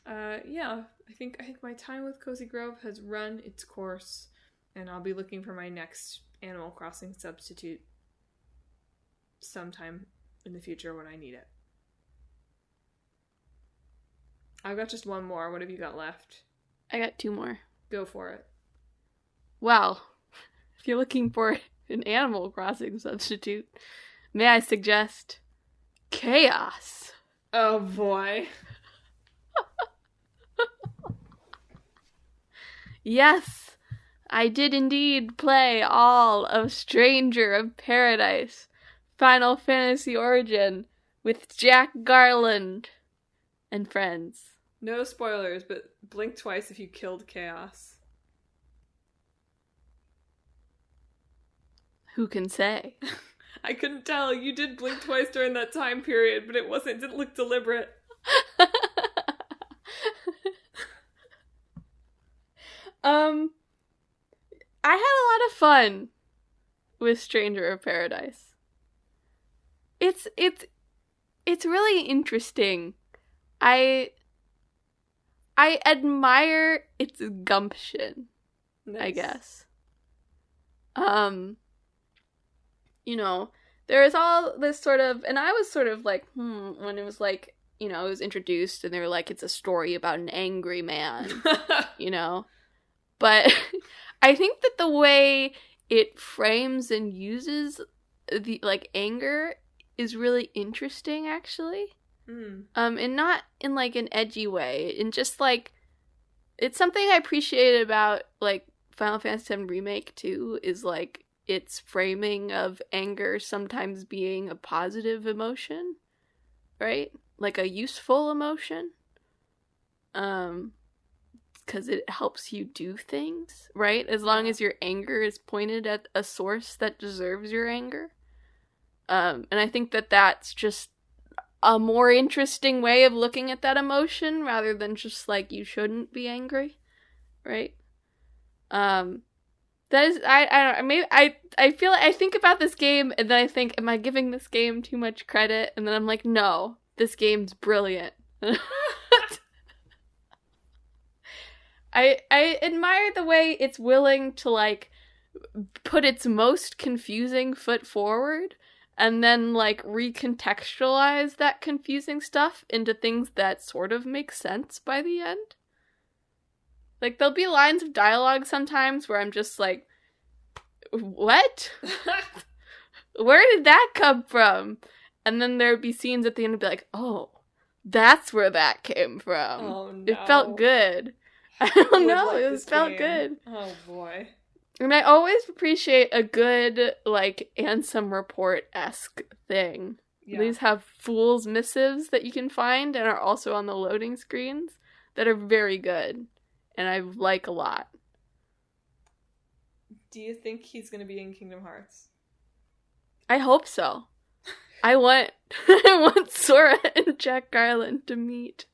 yeah, I think my time with Cozy Grove has run its course, and I'll be looking for my next Animal Crossing substitute sometime in the future when I need it. I've got just one more. What have you got left?
I got 2 more.
Go for it.
Well, if you're looking for an Animal Crossing substitute, may I suggest Chaos.
Oh boy.
Yes, I did indeed play all of Stranger of Paradise, Final Fantasy Origin, with Jack Garland and friends.
No spoilers, but blink twice if you killed Chaos.
Who can say?
I couldn't tell. You did blink twice during that time period, but it didn't look deliberate.
I had a lot of fun with Stranger of Paradise. It's really interesting. I admire its gumption,
Nice.
I guess. You know, there is all this sort of, and I was sort of like, when it was like, you know, it was introduced and they were like, it's a story about an angry man, you know? But I think that the way it frames and uses the, like, anger is really interesting, actually. And not in, like, an edgy way. And just, like, it's something I appreciated about, like, Final Fantasy VII Remake, too, is, like, its framing of anger sometimes being a positive emotion, right? Like a useful emotion. Because it helps you do things, right? As long as your anger is pointed at a source that deserves your anger. And I think that that's just a more interesting way of looking at that emotion rather than just like, you shouldn't be angry, right? That is, I don't know, maybe I feel like I think about this game and then I think, am I giving this game too much credit? And then I'm like, no, this game's brilliant. I admire the way it's willing to, like, put its most confusing foot forward and then, like, recontextualize that confusing stuff into things that sort of make sense by the end. Like, there'll be lines of dialogue sometimes where I'm just like, what? Where did that come from? And then there'd be scenes at the end and be like, oh, that's where that came from.
Oh, no.
It felt good. I don't know,
Like
it felt good.
Oh, boy.
And I always appreciate a good, like, Ansem Report-esque thing.
Yeah.
These have fool's missives that you can find and are also on the loading screens that are very good. And I like a lot.
Do you think he's going to be in Kingdom Hearts?
I hope so. I want I want Sora and Jack Garland to meet.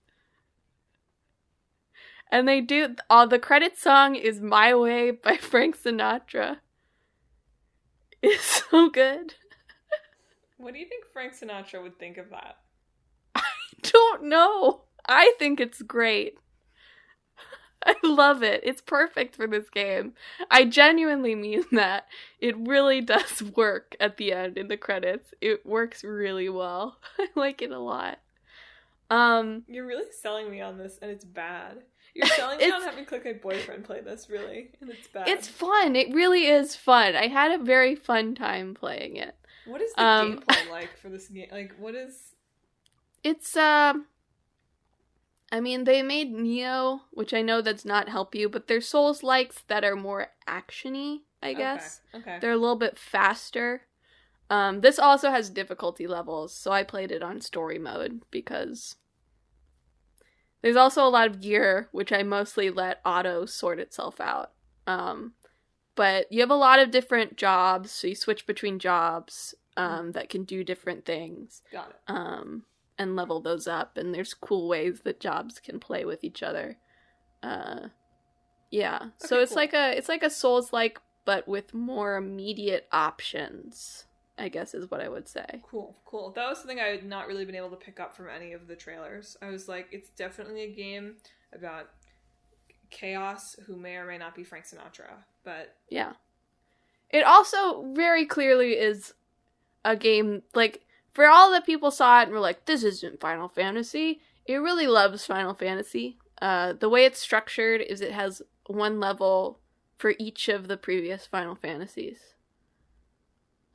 And they do, the credit song is My Way by Frank Sinatra. It's so good.
What do you think Frank Sinatra would think of that?
I don't know. I think it's great. I love it. It's perfect for this game. I genuinely mean that. It really does work at the end in the credits. It works really well. I like it a lot.
You're really selling me on this, and it's bad. You're selling me on having Click My Boyfriend play this, really, and it's bad.
It's fun. It really is fun. I had a very fun time playing it.
What is the gameplay like for this game? Like, what is...
It's, I mean, they made Neo, which I know does not help you, but they're Souls-likes that are more action-y, I guess.
Okay.
They're a little bit faster. This also has difficulty levels, so I played it on story mode because there's also a lot of gear, which I mostly let auto sort itself out. But you have a lot of different jobs, so you switch between jobs that can do different things.
Got it.
And level those up, and there's cool ways that jobs can play with each other. Yeah. Okay, so it's cool. It's like a Souls-like, but with more immediate options, I guess is what I would say.
Cool. That was something I had not really been able to pick up from any of the trailers. I was like, it's definitely a game about chaos who may or may not be Frank Sinatra, but...
Yeah. It also very clearly is a game, like, for all that people saw it and were like, this isn't Final Fantasy, it really loves Final Fantasy. The way it's structured is it has one level for each of the previous Final Fantasies.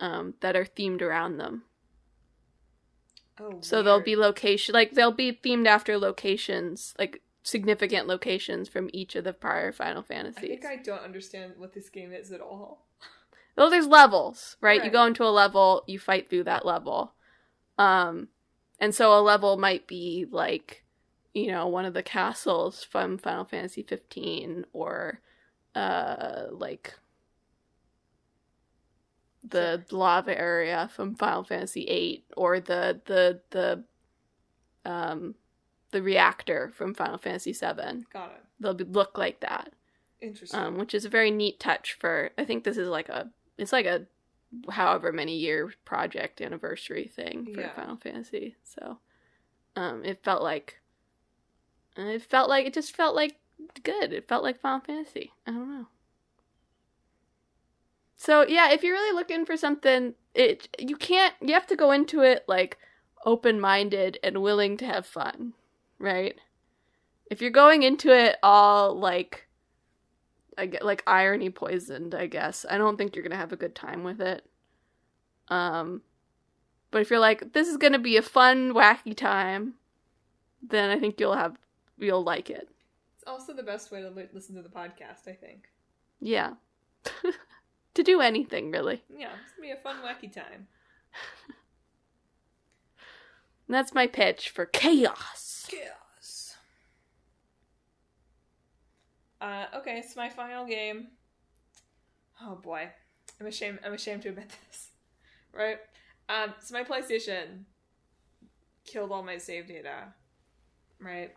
that are themed around them.
Oh,
so they'll be they'll be themed after locations, like significant locations from each of the prior Final Fantasies.
I think I don't understand what this game is at all.
Well, there's levels, right? You go into a level, you fight through that level. And so a level might be like, one of the castles from Final Fantasy 15 or like the lava area from Final Fantasy 8 or the reactor from Final Fantasy 7.
Got it.
They'll look like that.
Interesting.
Which is a very neat touch for, I think this is it's like a however many year project anniversary thing for Final Fantasy. So it just felt like good. It felt like Final Fantasy. I don't know. So yeah, if you're really looking for something, you have to go into it like open-minded and willing to have fun, right? If you're going into it all like irony poisoned, I guess, I don't think you're gonna have a good time with it. But if you're like, this is gonna be a fun, wacky time, then I think you'll like it.
It's also the best way to listen to the podcast, I think.
Yeah. To do anything, really.
Yeah, it's gonna be a fun, wacky time.
And that's my pitch for Chaos.
Chaos. Okay, so my final game. Oh boy, I'm ashamed to admit this. Right? So my PlayStation killed all my save data. Right?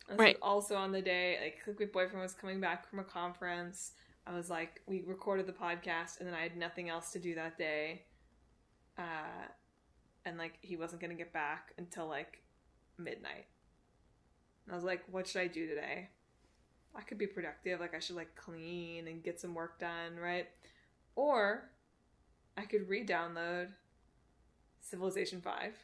This was also on the day, like, my boyfriend was coming back from a conference. I was like, we recorded the podcast, and then I had nothing else to do that day. And, like, he wasn't going to get back until, like, midnight. And I was like, what should I do today? I could be productive. Like, I should, like, clean and get some work done, right? Or I could re-download Civilization 5.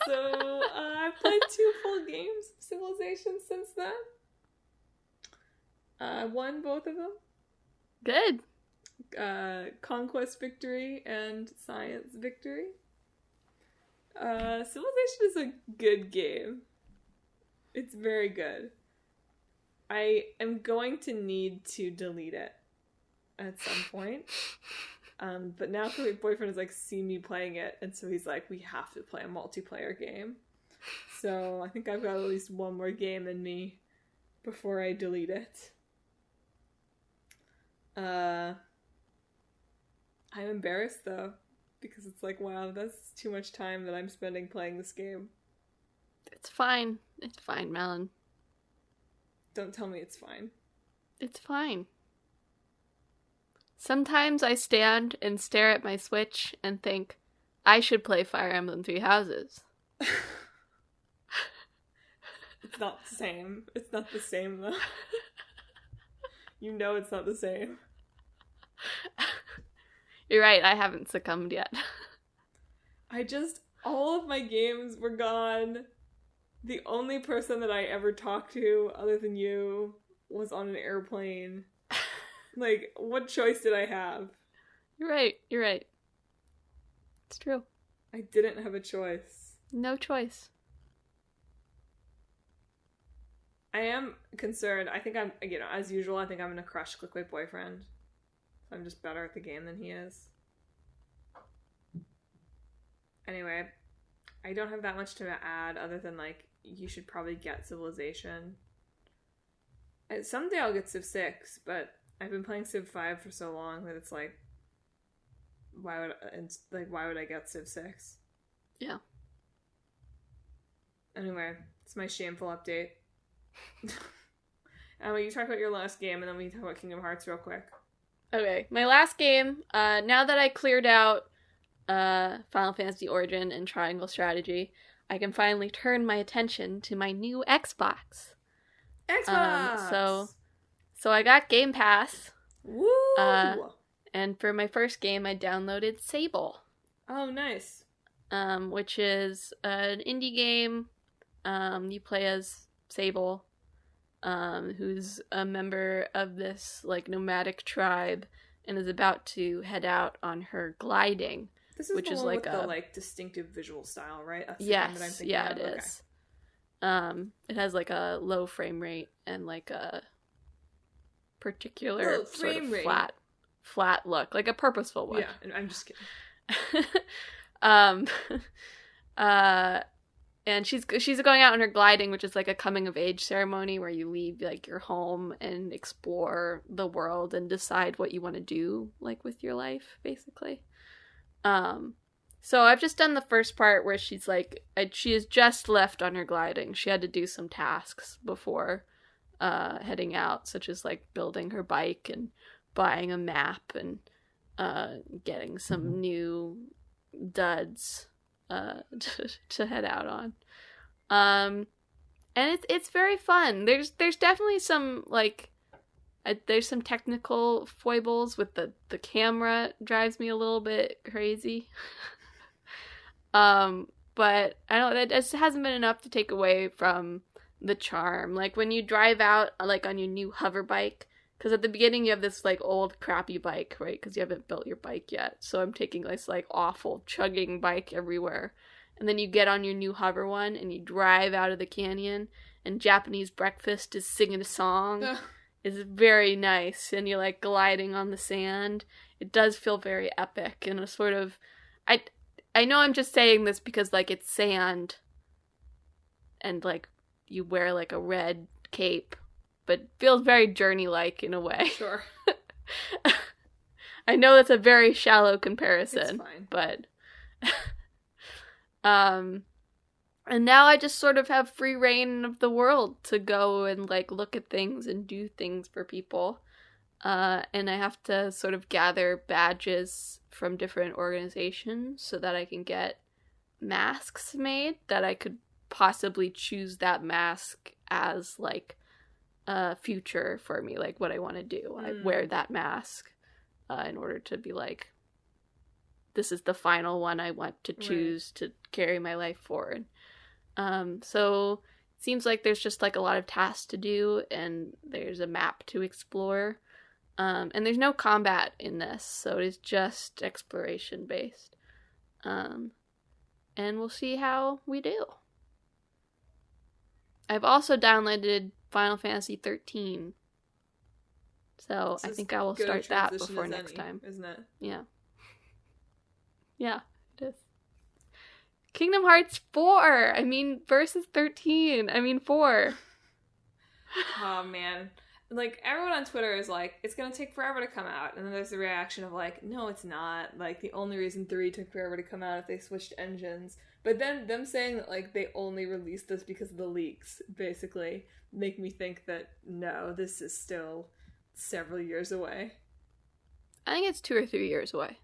So I've played 2 full games of Civilization since then. I won both of them.
Good.
Conquest victory and science victory. Civilization is a good game. It's very good. I am going to need to delete it at some point. But now my boyfriend has, like, seen me playing it, and so he's like, we have to play a multiplayer game. So I think I've got at least one more game in me before I delete it. I'm embarrassed, though, because it's like, wow, that's too much time that I'm spending playing this game.
It's fine. It's fine, Madelyn.
Don't tell me it's fine.
It's fine. Sometimes I stand and stare at my Switch and think, I should play Fire Emblem Three Houses.
It's not the same. It's not the same, though. You know it's not the same.
You're right, I haven't succumbed yet.
All of my games were gone. The only person that I ever talked to, other than you, was on an airplane. Like, what choice did I have?
You're right. It's true.
I didn't have a choice.
No choice.
I am concerned. I think I'm, as usual, I think I'm gonna crush Clickbait Boyfriend. I'm just better at the game than he is. Anyway, I don't have that much to add other than, like, you should probably get Civilization. Someday I'll get Civ 6, but I've been playing Civ 5 for so long that it's like, why would I get Civ 6?
Yeah.
Anyway, it's my shameful update. You talk about your last game, and then we can talk about Kingdom Hearts real quick.
Okay, my last game, now that I cleared out Final Fantasy Origin and Triangle Strategy, I can finally turn my attention to my new Xbox. So I got Game Pass.
Woo!
And for my first game, I downloaded Sable.
Oh, nice.
Which is an indie game. You play as Sable. who's a member of this like nomadic tribe and is about to head out on her gliding.
This is
which
the
is
one
like
with the like distinctive visual style, right? That's the one that I'm
yes,
thinking
yeah,
of.
it
Okay.
is. It has like a low frame rate and like a particular sort of flat look, like a purposeful one.
Yeah, and I'm just kidding.
um, and she's going out on her gliding, which is like a coming of age ceremony where you leave like your home and explore the world and decide what you want to do like with your life, basically. So I've just done the first part where she's like, she has just left on her gliding. She had to do some tasks before heading out, such as like building her bike and buying a map and getting some new duds to head out on. And it's very fun. There's definitely some like there's some technical foibles with the camera drives me a little bit crazy. But I don't know, that just hasn't been enough to take away from the charm. Like when you drive out like on your new hover bike, because at the beginning you have this like old crappy bike, right? Because you haven't built your bike yet. So I'm taking this like awful chugging bike everywhere. And then you get on your new hover one and you drive out of the canyon and Japanese Breakfast is singing a song. It's very nice. And you're like gliding on the sand. It does feel very epic and a sort of... I know I'm just saying this because like it's sand and like you wear like a red cape, but it feels very Journey-like in a way.
Sure.
I know that's a very shallow comparison.
It's fine.
But and now I just sort of have free reign of the world to go and like look at things and do things for people. And I have to sort of gather badges from different organizations so that I can get masks made that I could possibly choose that mask as like a future for me, like what I want to do. I wear that mask in order to be like, this is the final one I want to choose to carry my life forward. So it seems like there's just like a lot of tasks to do and there's a map to explore. And there's no combat in this, so it is just exploration based. And we'll see how we do. I've also downloaded Final Fantasy 13. So I think I will start that before next time.
Isn't it?
Yeah. Yeah, it is. Kingdom Hearts 4! I mean, versus 13. I mean, 4.
Oh, man. Like, everyone on Twitter is like, it's gonna take forever to come out. And then there's the reaction of like, no, it's not. Like, the only reason 3 took forever to come out if they switched engines. But then them saying that, like, they only released this because of the leaks, basically, make me think that, no, this is still several years away.
I think it's 2 or 3 years away.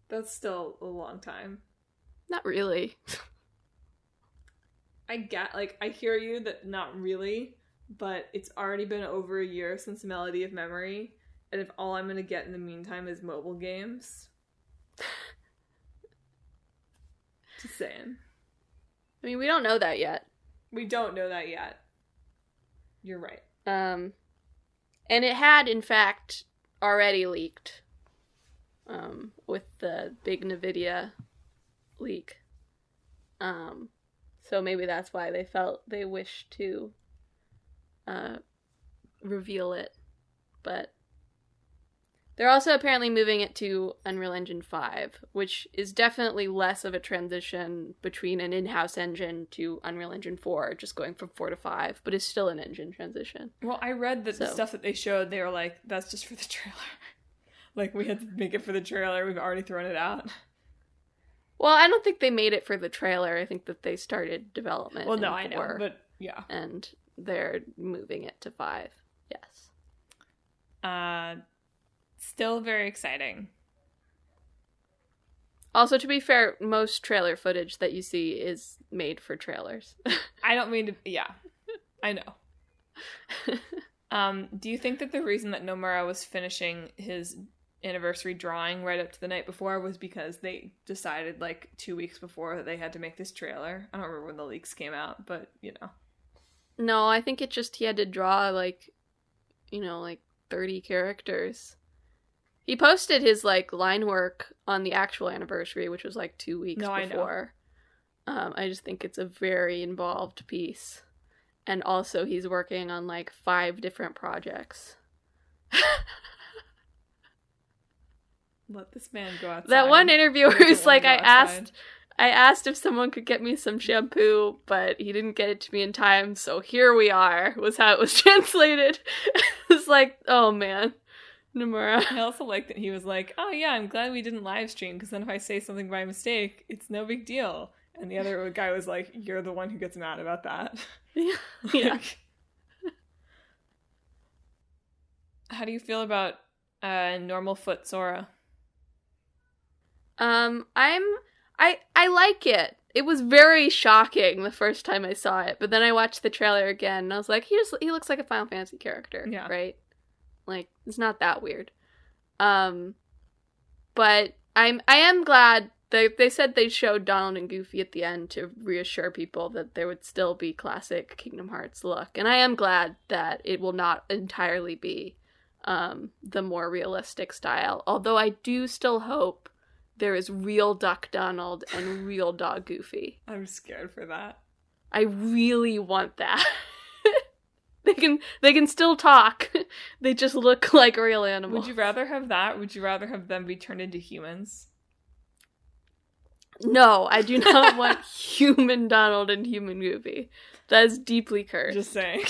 That's still a long time.
Not really.
I hear you that not really, but it's already been over a year since Melody of Memory, and if all I'm gonna get in the meantime is mobile games... Just saying.
I mean, we don't know that yet.
We don't know that yet. You're right.
And it had, in fact, already leaked. With the big NVIDIA leak. So maybe that's why they felt they wished to reveal it. But they're also apparently moving it to Unreal Engine 5, which is definitely less of a transition between an in-house engine to Unreal Engine 4, just going from 4 to 5, but is still an engine transition.
Well, I read that the stuff that they showed, they were like, that's just for the trailer. Like, we had to make it for the trailer, we've already thrown it out.
Well, I don't think they made it for the trailer. I think that they started development.
Well, no, I know, but yeah.
And they're moving it to 5. Yes.
Still very exciting.
Also, to be fair, most trailer footage that you see is made for trailers.
I don't mean to... Yeah. I know. Do you think that the reason that Nomura was finishing his anniversary drawing right up to the night before was because they decided like 2 weeks before that they had to make this trailer? I don't remember when the leaks came out, but you know.
No, I think it just he had to draw, like, you know, like 30 characters. He posted his, like, line work on the actual anniversary, which was, like, 2 weeks before. I just think it's a very involved piece. And also he's working on, like, 5 different projects.
Let this man go outside.
That one interviewer who's like, I asked if someone could get me some shampoo, but he didn't get it to me in time, so here we are, was how it was translated. It's like, oh man, Nomura.
I also like that he was like, oh yeah, I'm glad we didn't live stream, because then if I say something by mistake, it's no big deal. And the other guy was like, you're the one who gets mad about that.
Yeah. Yeah.
How do you feel about normal foot Sora?
I like it. It was very shocking the first time I saw it, but then I watched the trailer again and I was like, he looks like a Final Fantasy character,
yeah,
right? Like, it's not that weird. But I am glad they said they showed Donald and Goofy at the end to reassure people that there would still be classic Kingdom Hearts look, and I am glad that it will not entirely be the more realistic style. Although I do still hope there is real Duck Donald and real Dog Goofy.
I'm scared for that.
I really want that. They can still talk. They just look like real animals.
Would you rather have that? Would you rather have them be turned into humans?
No, I do not want human Donald and human Goofy. That is deeply cursed.
Just saying.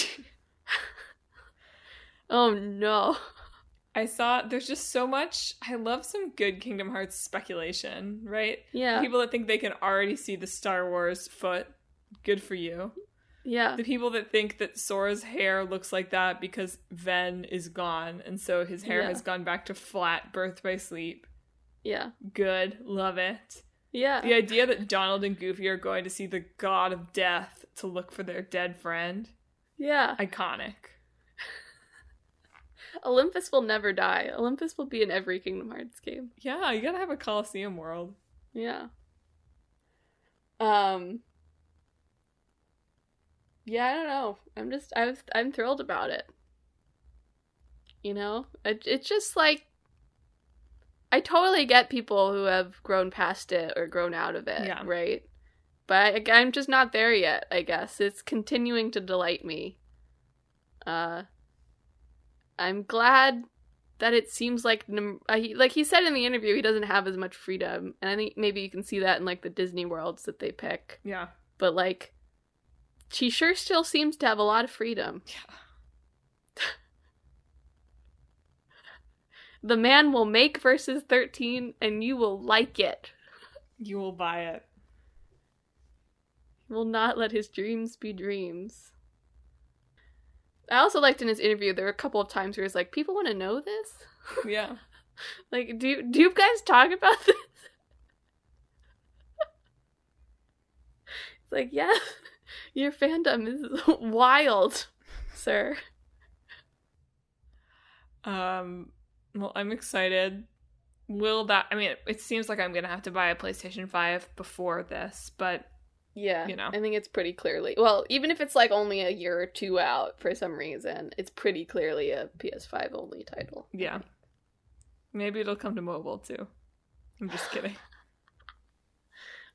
Oh no.
I saw there's just so much. I love some good Kingdom Hearts speculation, right?
Yeah.
People that think they can already see the Star Wars foot. Good for you.
Yeah.
The people that think that Sora's hair looks like that because Ven is gone, and so his hair has gone back to flat birth by sleep.
Yeah.
Good. Love it.
Yeah.
The idea that Donald and Goofy are going to see the god of death to look for their dead friend.
Yeah.
Iconic.
Olympus will never die. Olympus will be in every Kingdom Hearts game.
Yeah, you gotta have a Coliseum world.
Yeah. Yeah, I don't know. I'm thrilled about it. You know? It's just like, I totally get people who have grown past it or grown out of it, right? But I'm just not there yet, I guess. It's continuing to delight me. I'm glad that it seems like he said in the interview, he doesn't have as much freedom, and I think maybe you can see that in like the Disney worlds that they pick.
Yeah.
But like, she sure still seems to have a lot of freedom. Yeah. The man will make verses 13, and you will like it.
You will buy it.
He will not let his dreams be dreams. I also liked in his interview, there were a couple of times where he was like, people want to know this?
Yeah.
Like, do you guys talk about this? It's like, yeah, your fandom is wild, sir.
Well, I'm excited. It seems like I'm gonna have to buy a PlayStation 5 before this, but
yeah,
you know.
I think it's pretty clearly, well, even if it's like only a year or two out for some reason, it's pretty clearly a PS5 only title.
Yeah. Maybe it'll come to mobile too. I'm just kidding.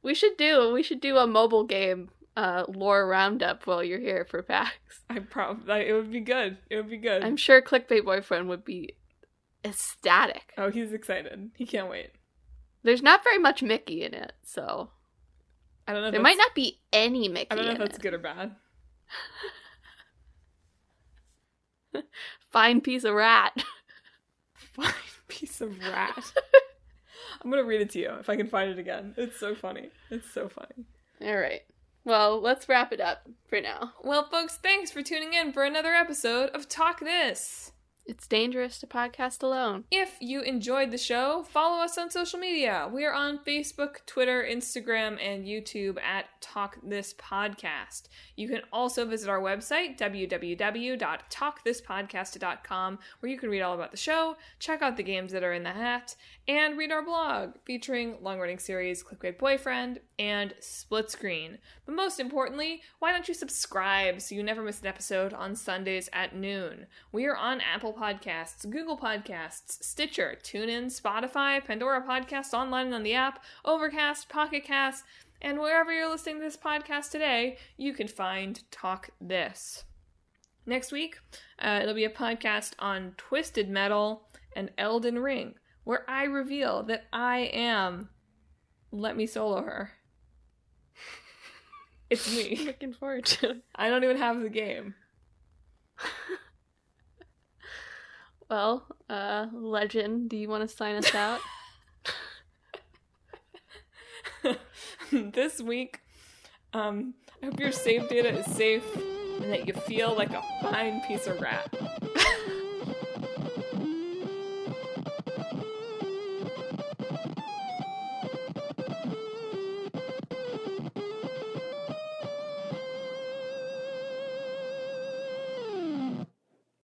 We should do a mobile game lore roundup while you're here for PAX.
It would be good. It would be good.
I'm sure Clickbait Boyfriend would be ecstatic.
Oh, he's excited. He can't wait.
There's not very much Mickey in it, so
I don't know.
There might not be any Mickey.
I don't know if that's good or bad.
Fine piece of rat.
Fine piece of rat. I'm gonna read it to you if I can find it again. It's so funny. It's so funny.
All right. Well, let's wrap it up for now.
Well, folks, thanks for tuning in for another episode of Talk This.
It's dangerous to podcast alone.
If you enjoyed the show, follow us on social media. We are on Facebook, Twitter, Instagram, and YouTube at Talk This Podcast. You can also visit our website, www.talkthispodcast.com, where you can read all about the show, check out the games that are in the hat, and read our blog featuring long-running series Clickbait Boyfriend and Split Screen. But most importantly, why don't you subscribe so you never miss an episode on Sundays at noon? We are on Apple Podcasts, Google Podcasts, Stitcher, TuneIn, Spotify, Pandora Podcasts, online and on the app, Overcast, Pocket Cast, and wherever you're listening to this podcast today, you can find Talk This. Next week, it'll be a podcast on Twisted Metal and Elden Ring, where I reveal that I am Let Me Solo Her. It's me.
Looking forward to it.
I don't even have the game.
Well, Legend, do you want to sign us out?
This week, I hope your save data is safe and that you feel like a fine piece of rat.